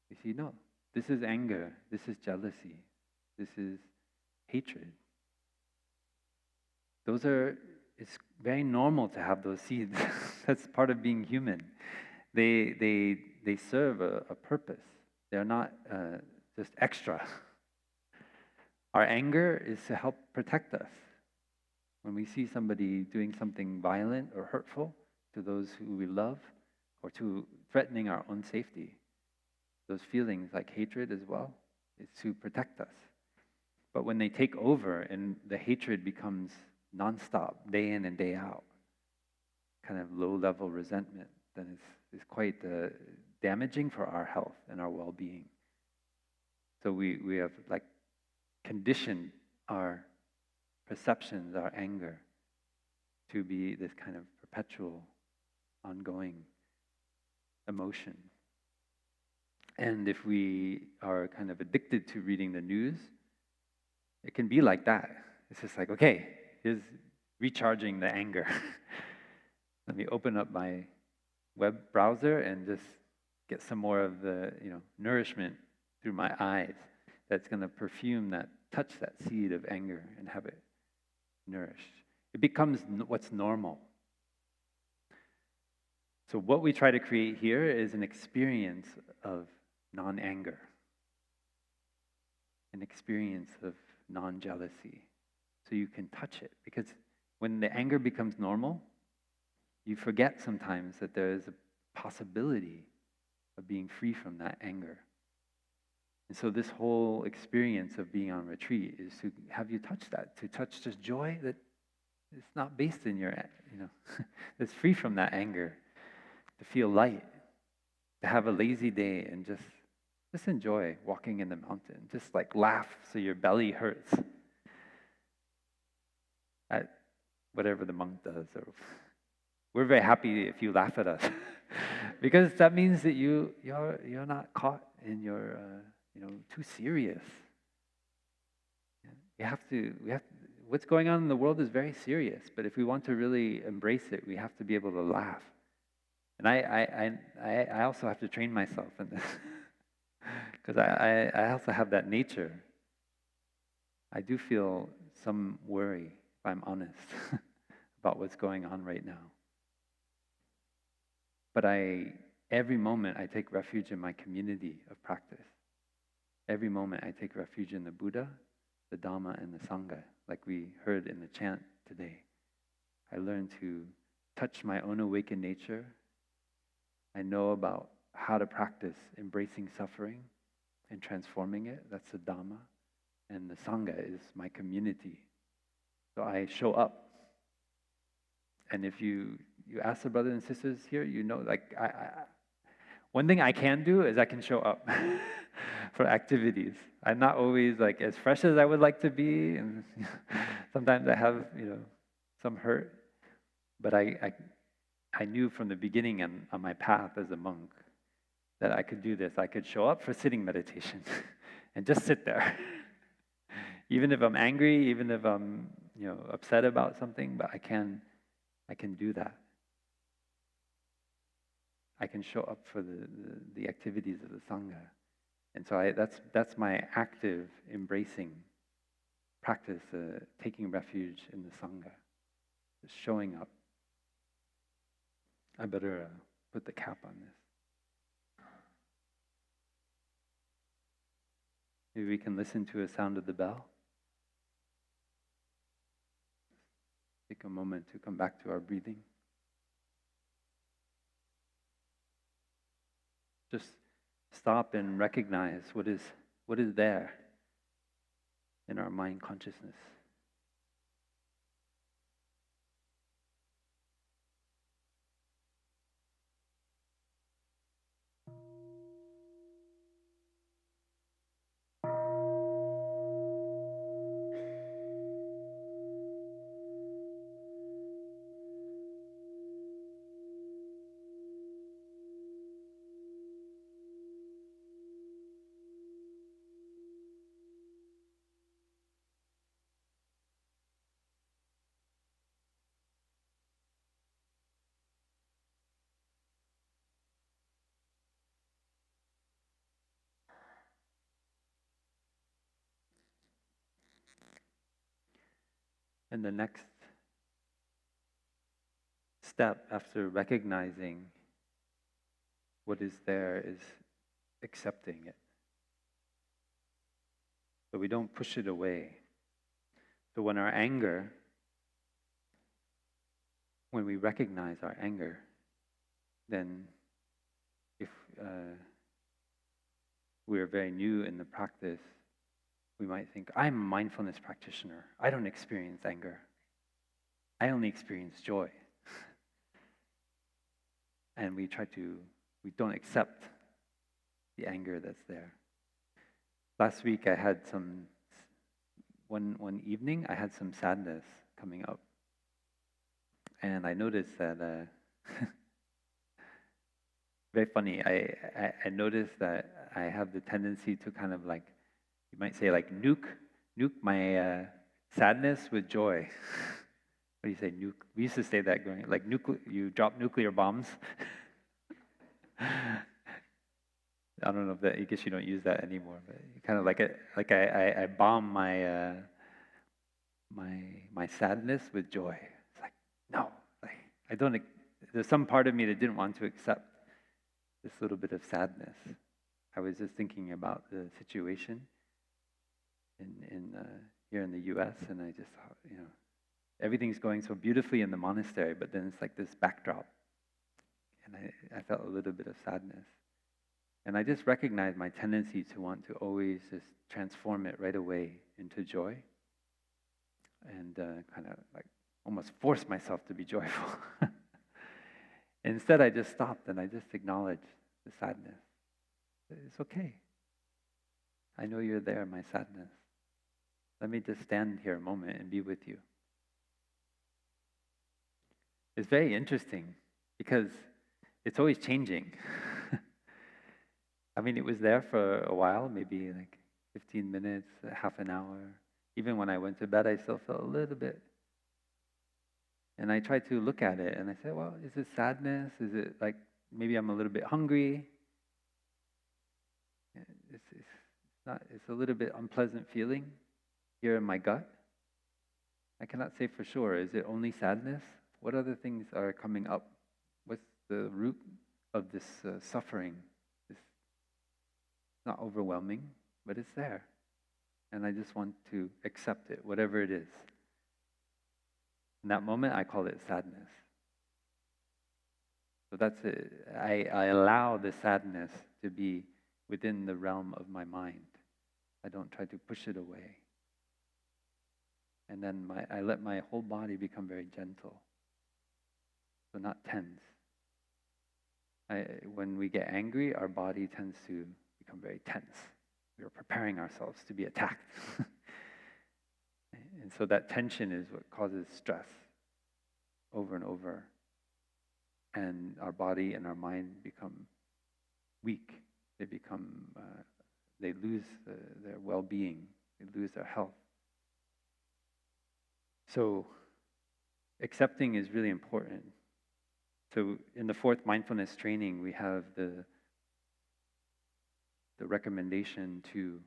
You see, no, this is anger, this is jealousy, this is hatred. It's very normal to have those seeds. That's part of being human. They serve a purpose. They're not just extra. Our anger is to help protect us. When we see somebody doing something violent or hurtful to those who we love, or to threatening our own safety, those feelings like hatred as well, is to protect us. But when they take over and the hatred becomes nonstop, day in and day out, kind of low-level resentment, then it's quite damaging for our health and our well-being. So we have like conditioned our perceptions, our anger, to be this kind of perpetual, ongoing emotion. And if we are kind of addicted to reading the news, it can be like that. It's just like, okay, here's recharging the anger. Let me open up my web browser and just get some more of the nourishment through my eyes that's going to perfume that, touch that seed of anger and have it nourished. It becomes what's normal. So what we try to create here is an experience of non-anger, an experience of non-jealousy. So you can touch it, because when the anger becomes normal, you forget sometimes that there is a possibility of being free from that anger. And so this whole experience of being on retreat is to have you touch that, to touch this joy that is not based in your, that's free from that anger, to feel light, to have a lazy day and just enjoy walking in the mountain. Just like laugh so your belly hurts at whatever the monk does. Or we're very happy if you laugh at us because that means that you're not caught in your too serious. What's going on in the world is very serious, but if we want to really embrace it, we have to be able to laugh. And I also have to train myself in this because I also have that nature. I do feel some worry, if I'm honest, about what's going on right now. But every moment I take refuge in my community of practice. Every moment I take refuge in the Buddha, the Dhamma, and the Sangha, like we heard in the chant today. I learn to touch my own awakened nature. I know about how to practice embracing suffering and transforming it. That's the Dhamma. And the Sangha is my community. So I show up. And if you ask the brothers and sisters here, one thing I can do is I can show up for activities. I'm not always like as fresh as I would like to be, and sometimes I have some hurt. But I knew from the beginning on my path as a monk that I could do this. I could show up for sitting meditation and just sit there, even if I'm angry, even if I'm upset about something. But I can do that. I can show up for the activities of the Sangha. And so that's my active embracing practice, taking refuge in the Sangha, just showing up. I better put the cap on this. Maybe we can listen to a sound of the bell. Take a moment to come back to our breathing. Just stop and recognize what is there in our mind consciousness. And the next step after recognizing what is there is accepting it. So we don't push it away. So when we recognize our anger, then if we are very new in the practice, we might think, I'm a mindfulness practitioner. I don't experience anger. I only experience joy. And we don't accept the anger that's there. Last week I had one evening I had some sadness coming up. And I noticed that, very funny, I noticed that I have the tendency to kind of like, you might say like nuke my sadness with joy. What do you say, nuke? We used to say that going, like you drop nuclear bombs. I don't know if that, I guess you don't use that anymore, but kind of like I bomb my my sadness with joy. It's like, no, like I don't, there's some part of me that didn't want to accept this little bit of sadness. I was just thinking about the situation in here in the US, and I just thought, everything's going so beautifully in the monastery, but then it's like this backdrop. And I felt a little bit of sadness. And I just recognized my tendency to want to always just transform it right away into joy. And kind of like almost force myself to be joyful. Instead, I just stopped and I just acknowledged the sadness. It's okay. I know you're there, my sadness. Let me just stand here a moment and be with you. It's very interesting because it's always changing. I mean, it was there for a while, maybe like 15 minutes, half an hour. Even when I went to bed, I still felt a little bit. And I tried to look at it and I said, well, is it sadness? Is it like maybe I'm a little bit hungry? It's a little bit unpleasant feeling here in my gut. I cannot say for sure. Is it only sadness? What other things are coming up? What's the root of this suffering? It's not overwhelming, but it's there. And I just want to accept it, whatever it is. In that moment, I call it sadness. So that's it. I allow the sadness to be within the realm of my mind. I don't try to push it away. And then I let my whole body become very gentle. So not tense. When we get angry, our body tends to become very tense. We are preparing ourselves to be attacked. And so that tension is what causes stress over and over. And our body and our mind become weak. They lose their well-being. They lose their health. So accepting is really important. So in the fourth mindfulness training, we have the recommendation to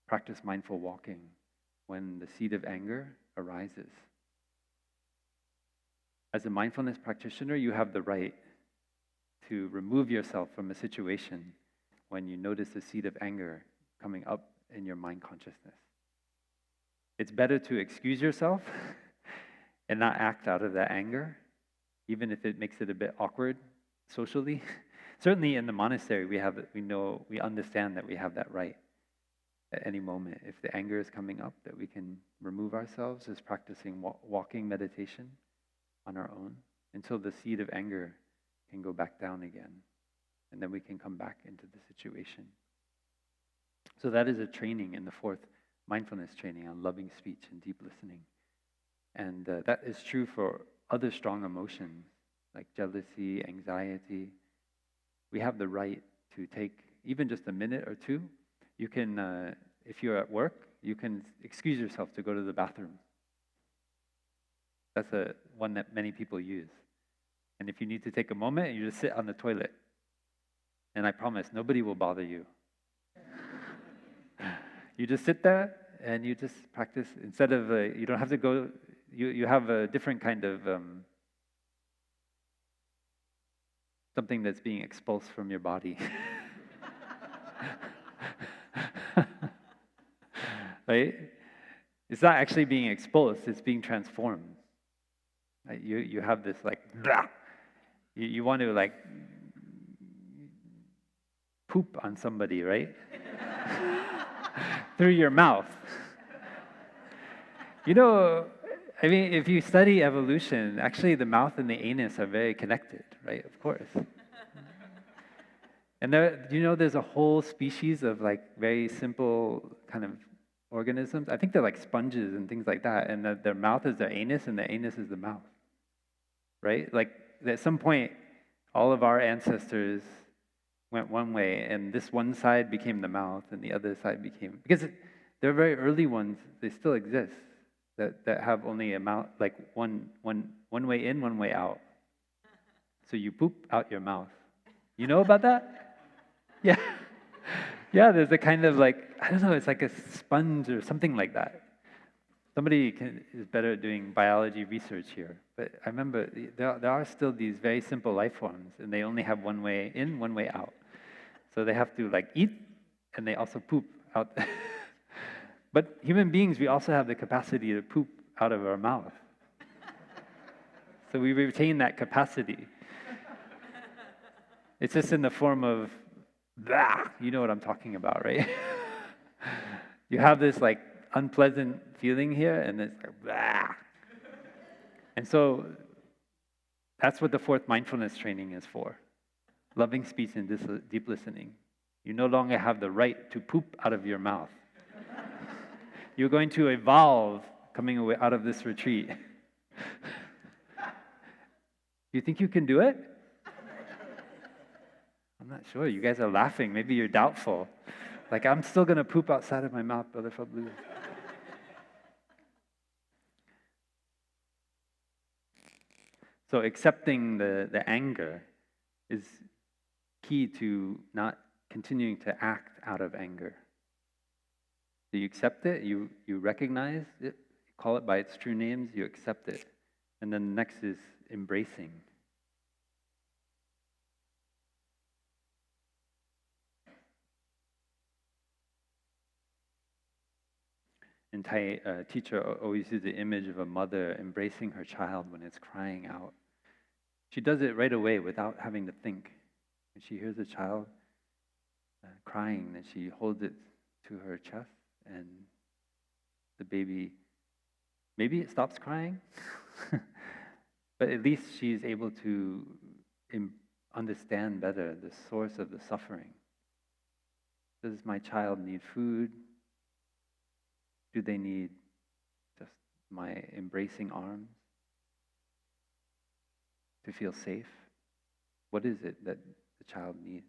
practice mindful walking when the seed of anger arises. As a mindfulness practitioner, you have the right to remove yourself from a situation when you notice the seed of anger coming up in your mind consciousness. It's better to excuse yourself and not act out of that anger, even if it makes it a bit awkward socially. Certainly in the monastery, we understand that we have that right at any moment. If the anger is coming up, that we can remove ourselves as practicing walking meditation on our own until the seed of anger can go back down again. And then we can come back into the situation. So that is a training in the fourth mindfulness training on loving speech and deep listening. And that is true for other strong emotions like jealousy, anxiety. We have the right to take even just a minute or two. You can, if you're at work, you can excuse yourself to go to the bathroom. That's one that many people use. And if you need to take a moment, you just sit on the toilet. And I promise, nobody will bother you. You just sit there and you just practice, instead of, you don't have to go, you have a different kind of something that's being expulsed from your body. Right? It's not actually being exposed, it's being transformed. Right? You have this like, blah. You want to like poop on somebody, right? Through your mouth. You know, I mean, if you study evolution, actually the mouth and the anus are very connected, right? Of course. And there, you know, there's a whole species of like very simple kind of organisms. I think they're like sponges and things like that. And their mouth is their anus and their anus is the mouth, right? Like at some point, all of our ancestors went one way and this one side became the mouth and the other side became, because they're very early ones, they still exist, that have only a mouth, like one way in, one way out. So you poop out your mouth. You know about that? Yeah. Yeah, there's a kind of like, I don't know, it's like a sponge or something like that. Somebody is better at doing biology research here. But I remember there are still these very simple life forms, and they only have one way in, one way out. So they have to like eat, and they also poop out. But human beings, we also have the capacity to poop out of our mouth. So we retain that capacity. It's just in the form of blah. You know what I'm talking about, right? You have this like unpleasant feeling here, and it's like blah. And so that's what the fourth mindfulness training is for. Loving speech and deep listening. You no longer have the right to poop out of your mouth. You're going to evolve coming away out of this retreat. You think you can do it? I'm not sure. You guys are laughing. Maybe you're doubtful. Like, I'm still going to poop outside of my mouth, Brother Phap. So accepting the anger is key to not continuing to act out of anger. So you accept it, you recognize it, you call it by its true names, you accept it. And then the next is embracing. In Thay, a teacher always uses the image of a mother embracing her child when it's crying out. She does it right away without having to think. When she hears a child crying, then she holds it to her chest, and the baby, maybe it stops crying, but at least she's able to understand better the source of the suffering. Does my child need food? Do they need just my embracing arms to feel safe? What is it that the child needs?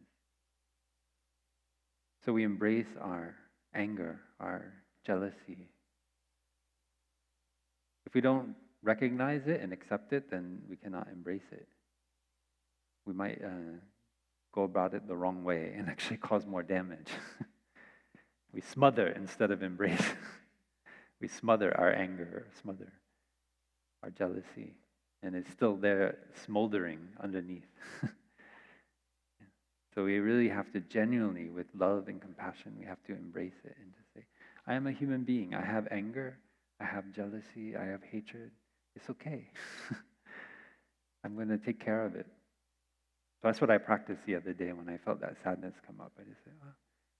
So we embrace our anger, our jealousy. If we don't recognize it and accept it, then we cannot embrace it. We might go about it the wrong way and actually cause more damage. We smother instead of embrace. We smother our anger, smother our jealousy, and it's still there smoldering underneath. So we really have to genuinely, with love and compassion, we have to embrace it and to say, I am a human being. I have anger, I have jealousy, I have hatred. It's okay. I'm going to take care of it. So that's what I practiced the other day when I felt that sadness come up. I just said, oh,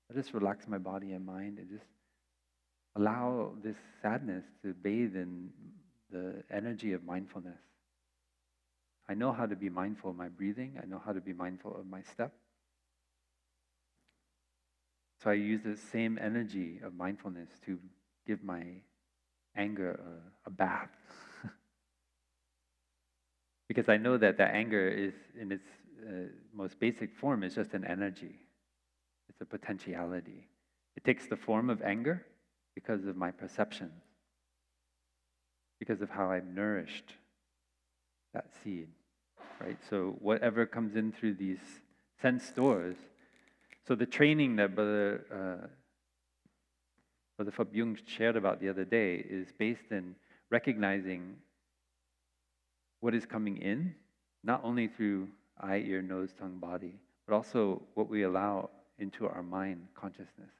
I'll just relax my body and mind and just allow this sadness to bathe in the energy of mindfulness. I know how to be mindful of my breathing. I know how to be mindful of my step. So I use the same energy of mindfulness to give my anger a bath. Because I know that anger is, in its most basic form, is just an energy. It's a potentiality. It takes the form of anger because of my perceptions, because of how I've nourished that seed, right? So whatever comes in through these sense doors. So the training that Brother what the Phap Jung shared about the other day is based in recognizing what is coming in, not only through eye, ear, nose, tongue, body, but also what we allow into our mind consciousness.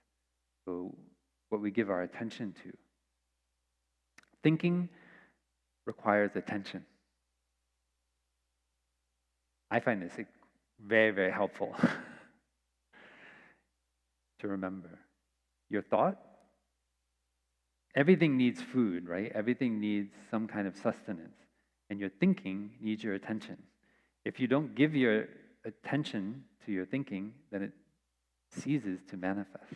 So what we give our attention to. Thinking requires attention. I find this very, very helpful to remember. Your thought, everything needs food, right? Everything needs some kind of sustenance. And your thinking needs your attention. If you don't give your attention to your thinking, then it ceases to manifest.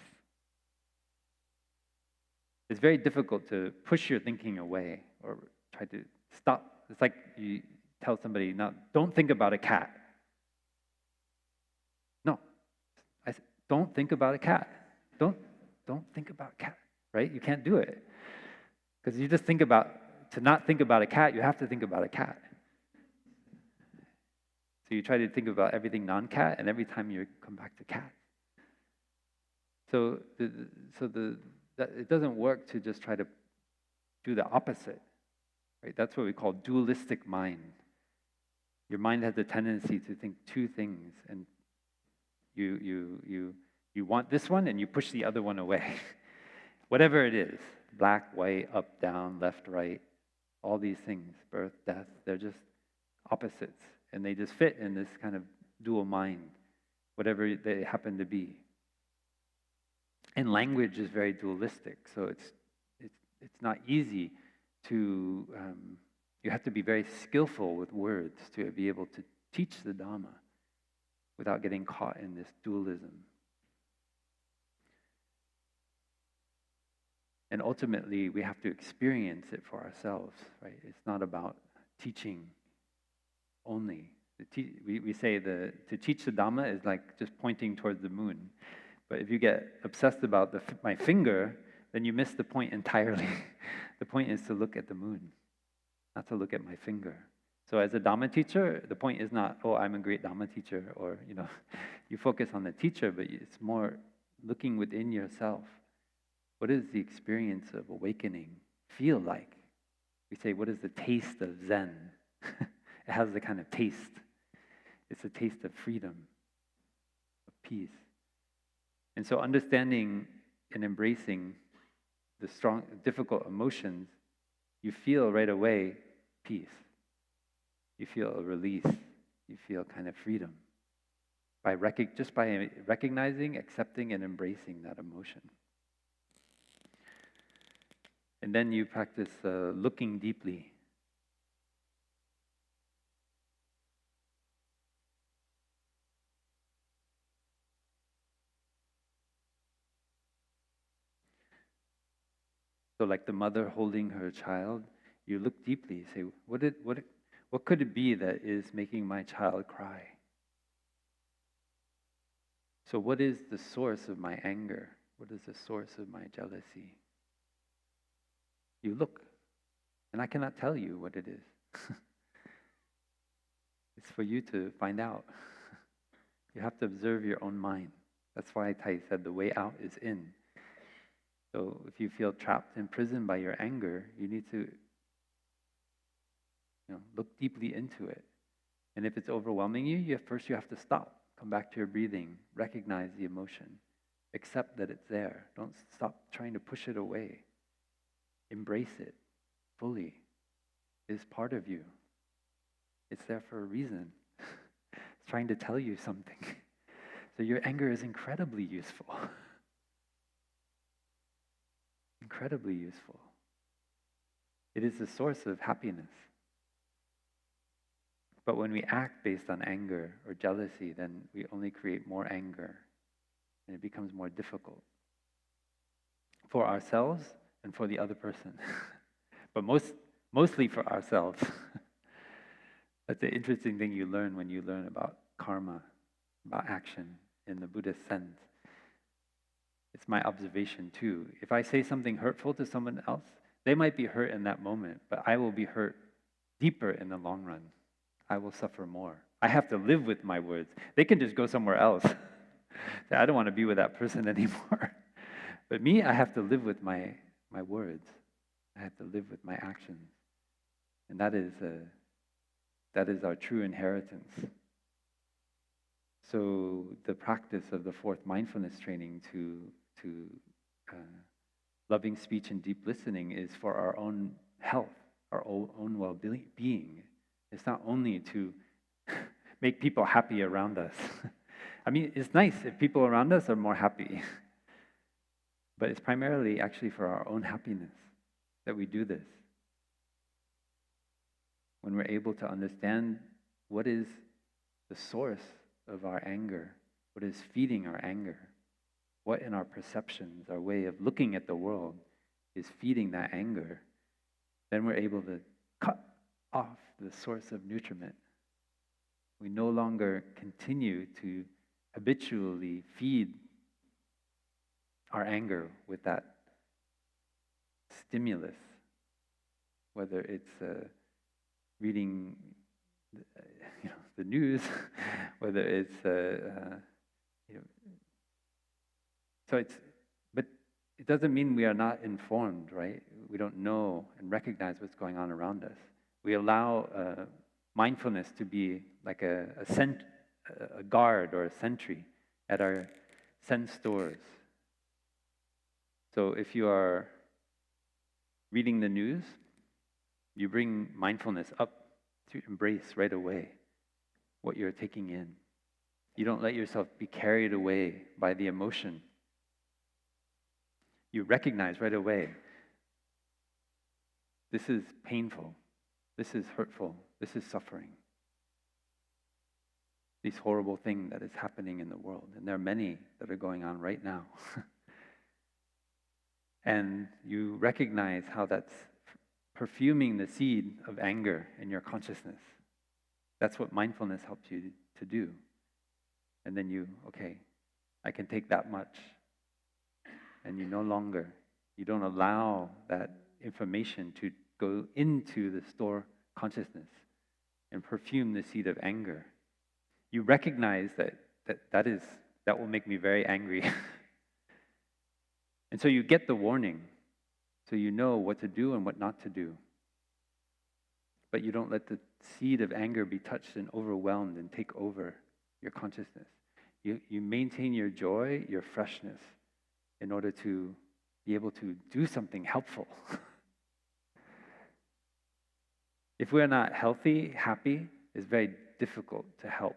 It's very difficult to push your thinking away or try to stop. It's like you tell somebody, now, don't think about a cat. No, don't think about a cat. Don't think about a cat, right? You can't do it. Because you just to not think about a cat, you have to think about a cat. So you try to think about everything non-cat, and every time you come back to cat. So it doesn't work to just try to do the opposite, right? That's what we call dualistic mind. Your mind has a tendency to think two things, and you want this one, and you push the other one away. Whatever it is, black, white, up, down, left, right, all these things, birth, death, they're just opposites, and they just fit in this kind of dual mind, whatever they happen to be. And language is very dualistic, so it's not easy to, you have to be very skillful with words to be able to teach the Dhamma without getting caught in this dualism. And ultimately, we have to experience it for ourselves, right? It's not about teaching only. We say to teach the Dhamma is like just pointing towards the moon. But if you get obsessed about my finger, then you miss the point entirely. The point is to look at the moon, not to look at my finger. So as a Dhamma teacher, the point is not, oh, I'm a great Dhamma teacher, or, you focus on the teacher, but it's more looking within yourself. What does the experience of awakening feel like? We say, what is the taste of Zen? It has the kind of taste. It's a taste of freedom, of peace. And so understanding and embracing the strong, difficult emotions, you feel right away peace. You feel a release. You feel kind of freedom. Just by recognizing, accepting, and embracing that emotion. And then you practice looking deeply. So like the mother holding her child, you look deeply, say, what could it be that is making my child cry? So what is the source of my anger? What is the source of my jealousy? You look, and I cannot tell you what it is. It's for you to find out. You have to observe your own mind. That's why Thay said the way out is in. So if you feel trapped in prison by your anger, you need to look deeply into it. And if it's overwhelming you, first you have to stop. Come back to your breathing. Recognize the emotion. Accept that it's there. Don't stop trying to push it away. Embrace it fully. It's part of you. It's there for a reason. It's trying to tell you something. So your anger is incredibly useful. Incredibly useful. It is the source of happiness. But when we act based on anger or jealousy, then we only create more anger, and it becomes more difficult for ourselves and for the other person. But mostly for ourselves. That's the interesting thing you learn when you learn about karma, about action in the Buddhist sense. It's my observation too. If I say something hurtful to someone else, they might be hurt in that moment, but I will be hurt deeper in the long run. I will suffer more. I have to live with my words. They can just go somewhere else. I don't want to be with that person anymore. But me, I have to live with my words. I have to live with my actions. And that is our true inheritance. So the practice of the fourth mindfulness training to loving speech and deep listening is for our own health, our own well-being. It's not only to make people happy around us. I mean, it's nice if people around us are more happy, but it's primarily actually for our own happiness that we do this. When we're able to understand what is the source of our anger, what is feeding our anger, what in our perceptions, our way of looking at the world is feeding that anger, then we're able to cut off the source of nutriment. We no longer continue to habitually feed our anger with that stimulus, whether it's reading the news, whether it's but it doesn't mean we are not informed, right? We don't know and recognize what's going on around us. We allow mindfulness to be like a guard or a sentry at our sense stores. So if you are reading the news, you bring mindfulness up to embrace right away what you're taking in. You don't let yourself be carried away by the emotion. You recognize right away, this is painful, this is hurtful, this is suffering. These horrible things that is happening in the world, and there are many that are going on right now. And you recognize how that's perfuming the seed of anger in your consciousness. That's what mindfulness helps you to do. And then okay, I can take that much. And you don't allow that information to go into the store consciousness and perfume the seed of anger. You recognize that will make me very angry. And so you get the warning, so you know what to do and what not to do. But you don't let the seed of anger be touched and overwhelmed and take over your consciousness. You maintain your joy, your freshness, in order to be able to do something helpful. If we're not healthy, happy, it's very difficult to help.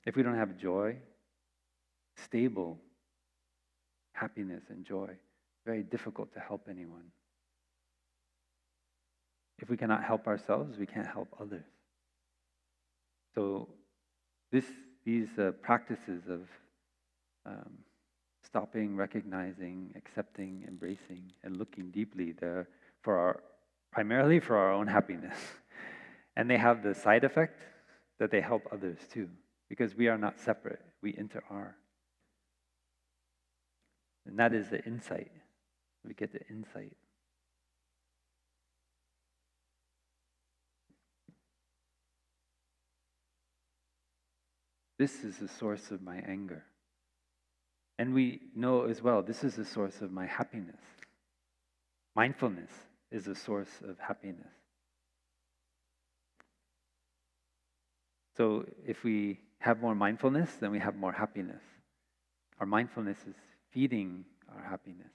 If we don't have joy, stable happiness and joy, very difficult to help anyone. If we cannot help ourselves, we can't help others. So these practices of stopping, recognizing, accepting, embracing, and looking deeply, they're primarily for our own happiness. And they have the side effect that they help others too, because we are not separate, we inter-are. And that is the insight. We get the insight. This is the source of my anger. And we know as well, this is the source of my happiness. Mindfulness is the source of happiness. So if we have more mindfulness, then we have more happiness. Our mindfulness is feeding our happiness.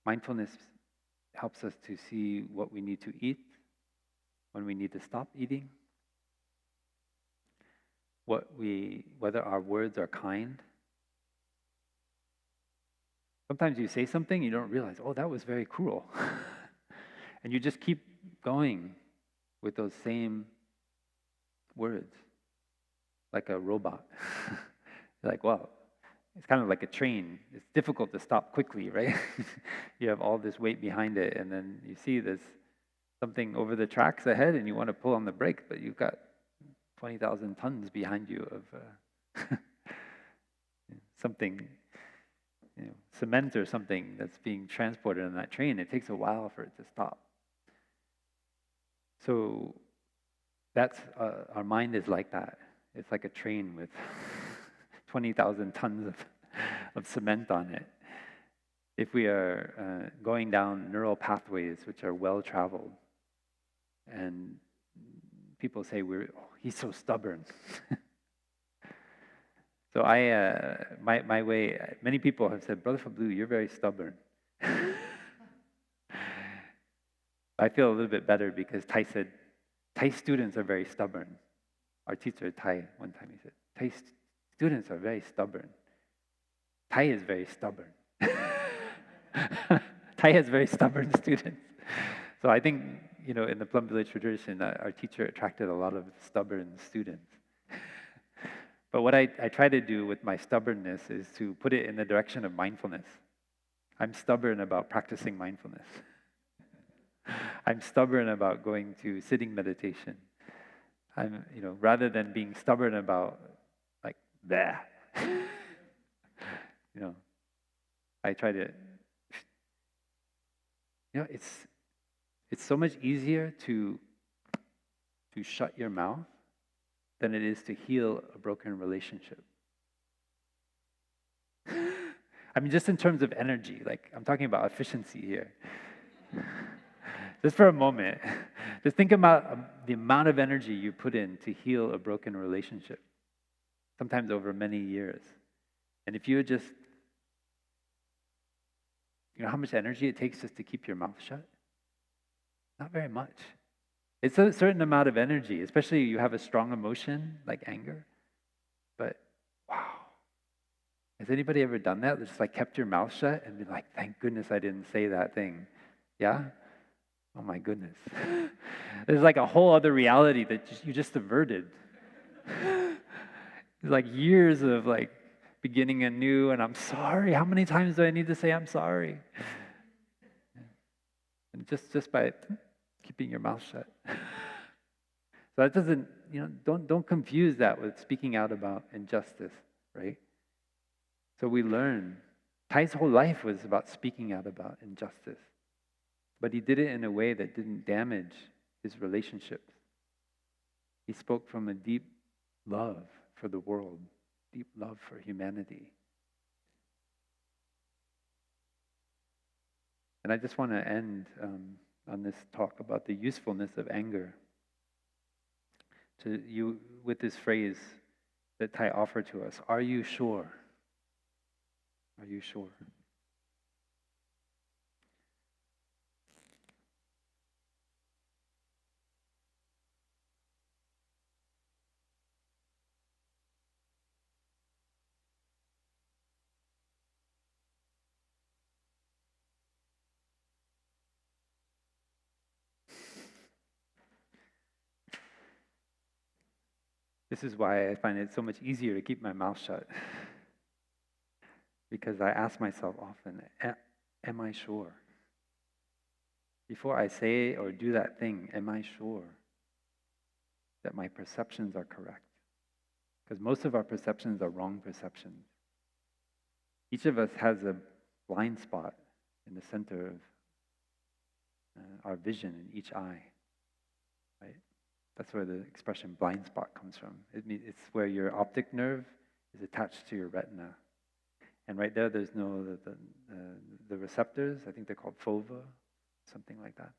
Mindfulness helps us to see what we need to eat, when we need to stop eating, whether our words are kind. Sometimes you say something, you don't realize, oh, that was very cruel. And you just keep going with those same words, like a robot. You're like, wow, it's kind of like a train. It's difficult to stop quickly, right? You have all this weight behind it, and then you see there's something over the tracks ahead, and you want to pull on the brake, but you've got 20,000 tons behind you of something, cement or something that's being transported on that train. It takes a while for it to stop. So that's our mind is like that. It's like a train with 20,000 tons of of cement on it. If we are going down neural pathways which are well traveled, and people say he's so stubborn. So my way, many people have said, Brother Phap, you're very stubborn. I feel a little bit better because Thay said, Thay students are very stubborn. Our teacher, Thay, one time he said, Thay students are very stubborn. Thay is very stubborn. Thay has very stubborn students. So I think, in the Plum Village tradition, our teacher attracted a lot of stubborn students. But what I try to do with my stubbornness is to put it in the direction of mindfulness. I'm stubborn about practicing mindfulness. I'm stubborn about going to sitting meditation. I'm, rather than being stubborn about like bleh, I try to. It's so much easier to shut your mouth than it is to heal a broken relationship. I mean, just in terms of energy, like I'm talking about efficiency here. Just for a moment, just think about the amount of energy you put in to heal a broken relationship, sometimes over many years. And if you would just, how much energy it takes just to keep your mouth shut? Not very much. It's a certain amount of energy, especially you have a strong emotion like anger. But wow, has anybody ever done that? Just like kept your mouth shut and been like, thank goodness I didn't say that thing. Yeah? Oh my goodness. There's like a whole other reality that you just averted. It's like years of like beginning anew, and I'm sorry. How many times do I need to say I'm sorry? And just by keeping your mouth shut. So that doesn't, don't confuse that with speaking out about injustice, right? So we learn. Thay's whole life was about speaking out about injustice. But he did it in a way that didn't damage his relationships. He spoke from a deep love for the world, deep love for humanity. And I just want to end on this talk about the usefulness of anger to you with this phrase that Thay offered to us. Are you sure? Are you sure? This is why I find it so much easier to keep my mouth shut. Because I ask myself often, am I sure? Before I say or do that thing, am I sure that my perceptions are correct? Because most of our perceptions are wrong perceptions. Each of us has a blind spot in the center of our vision in each eye, right? That's where the expression blind spot comes from. It's where your optic nerve is attached to your retina. And right there's the receptors, I think they're called fova, something like that,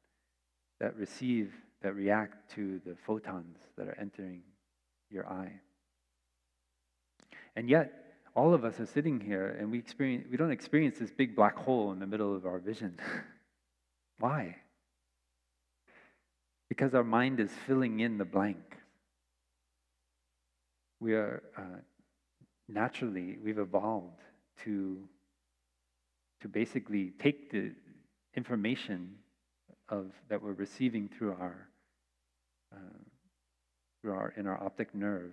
that react to the photons that are entering your eye. And yet, all of us are sitting here and we don't experience this big black hole in the middle of our vision. Why? Because our mind is filling in the blank. We are we've evolved to basically take the information that we're receiving through our optic nerve,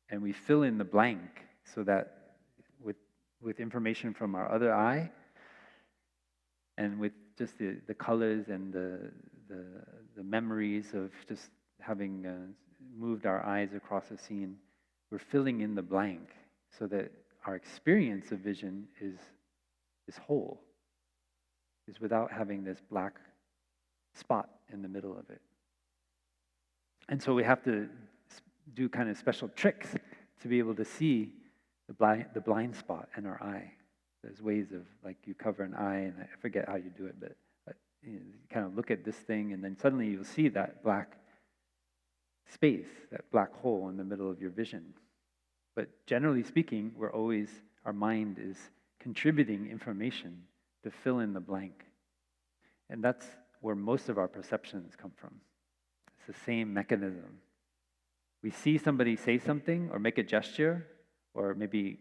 and we fill in the blank so that with information from our other eye, and with just the colors and the memories of just having moved our eyes across a scene, we're filling in the blank so that our experience of vision is whole, is without having this black spot in the middle of it. And so we have to do kind of special tricks to be able to see the blind spot in our eye. There's ways of, like, you cover an eye, and I forget how you do it, but you kind of look at this thing, and then suddenly you'll see that black space, that black hole in the middle of your vision. But generally speaking, our mind is contributing information to fill in the blank. And that's where most of our perceptions come from. It's the same mechanism. We see somebody say something or make a gesture, or maybe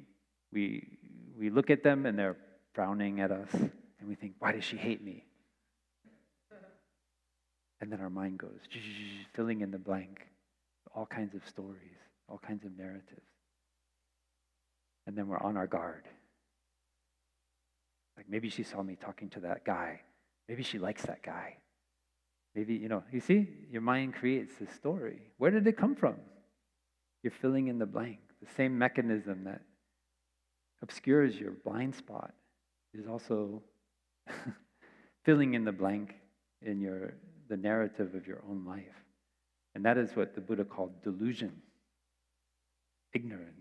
we look at them and they're frowning at us, and we think, why does she hate me? And then our mind goes, filling in the blank, all kinds of stories, all kinds of narratives. And then we're on our guard. Like, maybe she saw me talking to that guy. Maybe she likes that guy. Maybe, you see, your mind creates this story. Where did it come from? You're filling in the blank. The same mechanism that obscures your blind spot is also filling in the blank in the narrative of your own life. And that is what the Buddha called delusion, ignorance.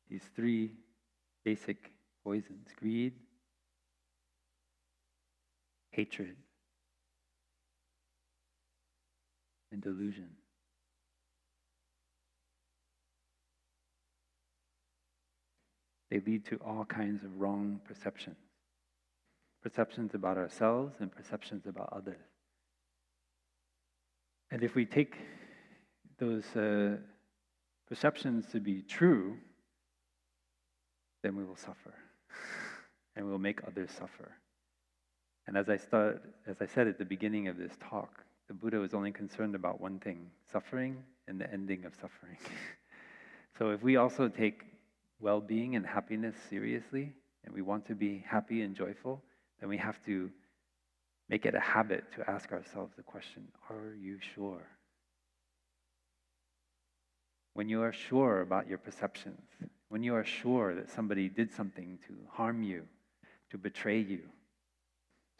These three basic poisons: greed, hatred, and delusion. They lead to all kinds of wrong perceptions. Perceptions about ourselves and perceptions about others. And if we take those perceptions to be true, then we will suffer. And we will make others suffer. And as I said at the beginning of this talk, the Buddha was only concerned about one thing: suffering and the ending of suffering. So if we also take well-being and happiness seriously, and we want to be happy and joyful, then we have to make it a habit to ask ourselves the question, are you sure? When you are sure about your perceptions, when you are sure that somebody did something to harm you, to betray you,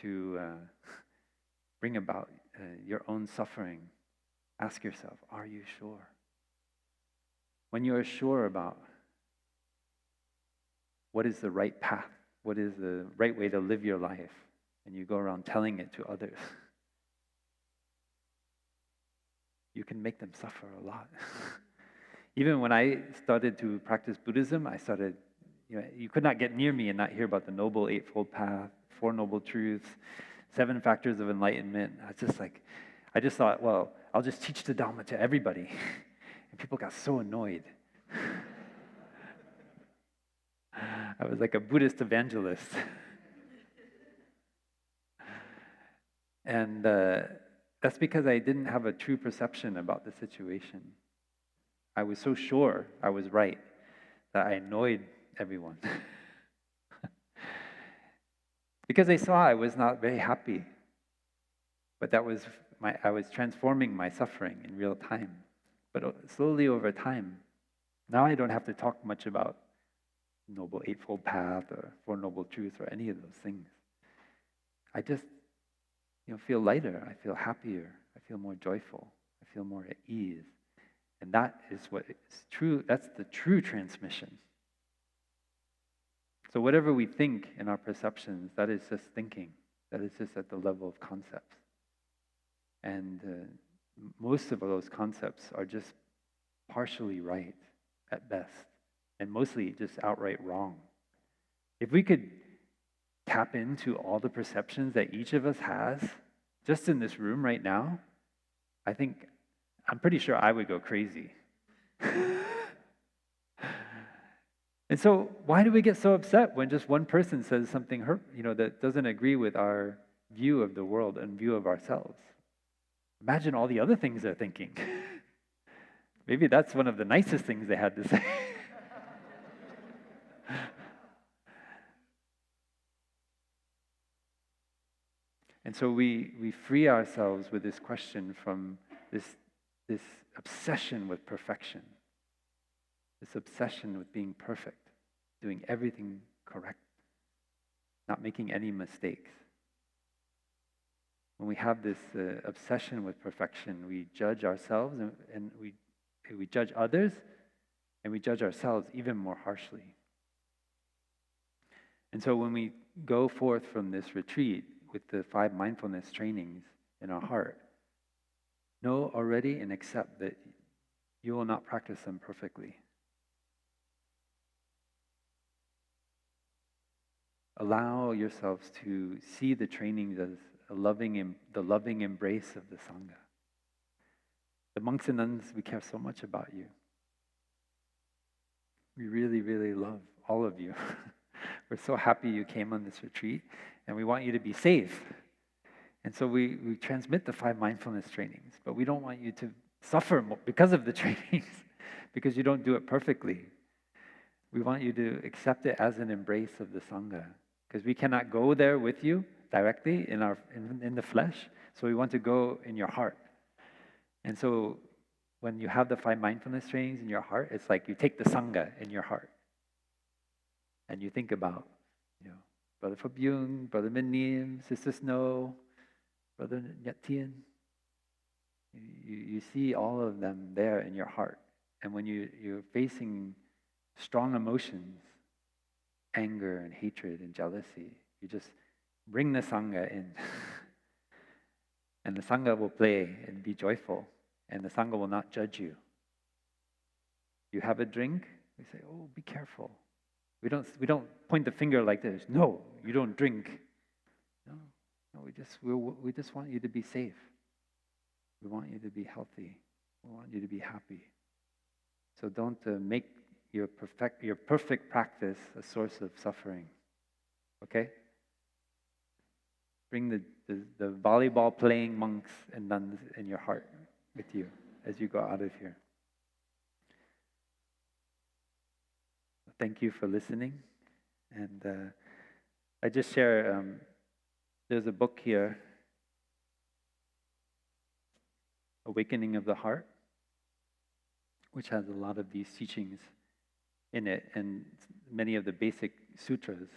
to bring about your own suffering, ask yourself, are you sure? When you are sure about what is the right path, what is the right way to live your life, and you go around telling it to others, you can make them suffer a lot. Even when I started to practice Buddhism, you could not get near me and not hear about the Noble Eightfold Path, Four Noble Truths, 7 Factors of Enlightenment. I just thought, well, I'll just teach the Dhamma to everybody. And people got so annoyed. I was like a Buddhist evangelist. And that's because I didn't have a true perception about the situation. I was so sure I was right that I annoyed everyone. Because I saw I was not very happy. But I was transforming my suffering in real time. But slowly over time, now I don't have to talk much about Noble Eightfold Path or Four Noble Truths or any of those things. I just feel lighter, I feel happier, I feel more joyful, I feel more at ease. And that is what is true, that's the true transmission. So whatever we think in our perceptions, that is just thinking. That is just at the level of concepts. And most of those concepts are just partially right at best, and mostly just outright wrong. If we could tap into all the perceptions that each of us has, just in this room right now, I'm pretty sure I would go crazy. And so why do we get so upset when just one person says something that doesn't agree with our view of the world and view of ourselves? Imagine all the other things they're thinking. Maybe that's one of the nicest things they had to say. And so we free ourselves with this question from this obsession with perfection, this obsession with being perfect, doing everything correct, not making any mistakes. When we have this obsession with perfection, we judge ourselves and we we judge others, and we judge ourselves even more harshly. And so when we go forth from this retreat with the 5 mindfulness trainings in our heart, know already and accept that you will not practice them perfectly. Allow yourselves to see the trainings as the loving embrace of the Sangha. The monks and nuns, we care so much about you. We really, really love all of you. We're so happy you came on this retreat, and we want you to be safe. And so we transmit the 5 mindfulness trainings, but we don't want you to suffer because of the trainings, because you don't do it perfectly. We want you to accept it as an embrace of the Sangha, because we cannot go there with you directly in the flesh, so we want to go in your heart. And so when you have the 5 mindfulness trainings in your heart, it's like you take the Sangha in your heart. And you think about, Brother Phap Yung, Brother Min Nim, Sister Snow, Brother Nyat Tien. You see all of them there in your heart. And when you're facing strong emotions, anger and hatred and jealousy, you just bring the Sangha in. And the Sangha will play and be joyful. And the Sangha will not judge you. You have a drink, we say, oh, be careful. We don't point the finger like this. No, you don't drink. No, we just want you to be safe. We want you to be healthy. We want you to be happy. So don't make your perfect practice a source of suffering. Okay? Bring the volleyball playing monks and nuns in your heart with you as you go out of here. Thank you for listening. And I just share, there's a book here, Awakening of the Heart, which has a lot of these teachings in it, and many of the basic sutras,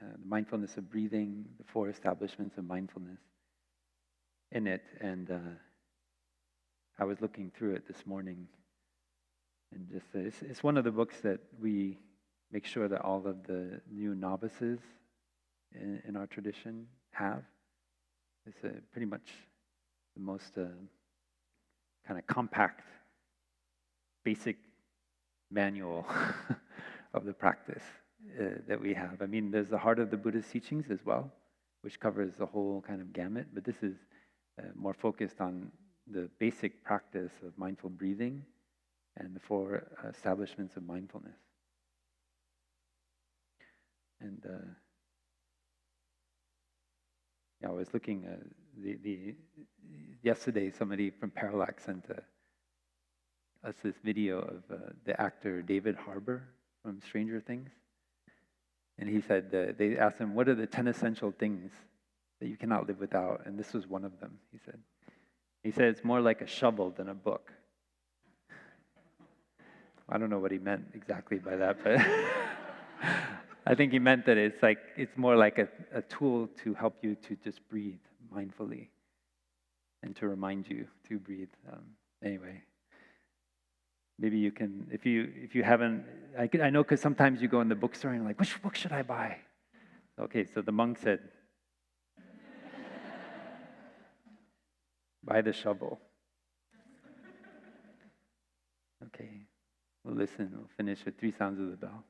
the mindfulness of breathing, the 4 establishments of mindfulness in it. And I was looking through it this morning. And just it's one of the books that we make sure that all of the new novices in our tradition have. It's pretty much the most kind of compact, basic manual of the practice that we have. I mean, there's the Heart of the Buddha's Teachings as well, which covers the whole kind of gamut, but this is more focused on the basic practice of mindful breathing and the 4 establishments of mindfulness. And I was looking, yesterday somebody from Parallax sent us this video of the actor David Harbour from Stranger Things. And he said, they asked him, what are the 10 essential things that you cannot live without? And this was one of them, he said. He said, it's more like a shovel than a book. I don't know what he meant exactly by that, but I think he meant that it's more like a tool to help you to just breathe mindfully and to remind you to breathe. Anyway, maybe you can, if you haven't, I know because sometimes you go in the bookstore and you're like, which book should I buy? Okay, so the monk said, buy the shovel. Okay. We'll listen. We'll finish with 3 sounds of the bell.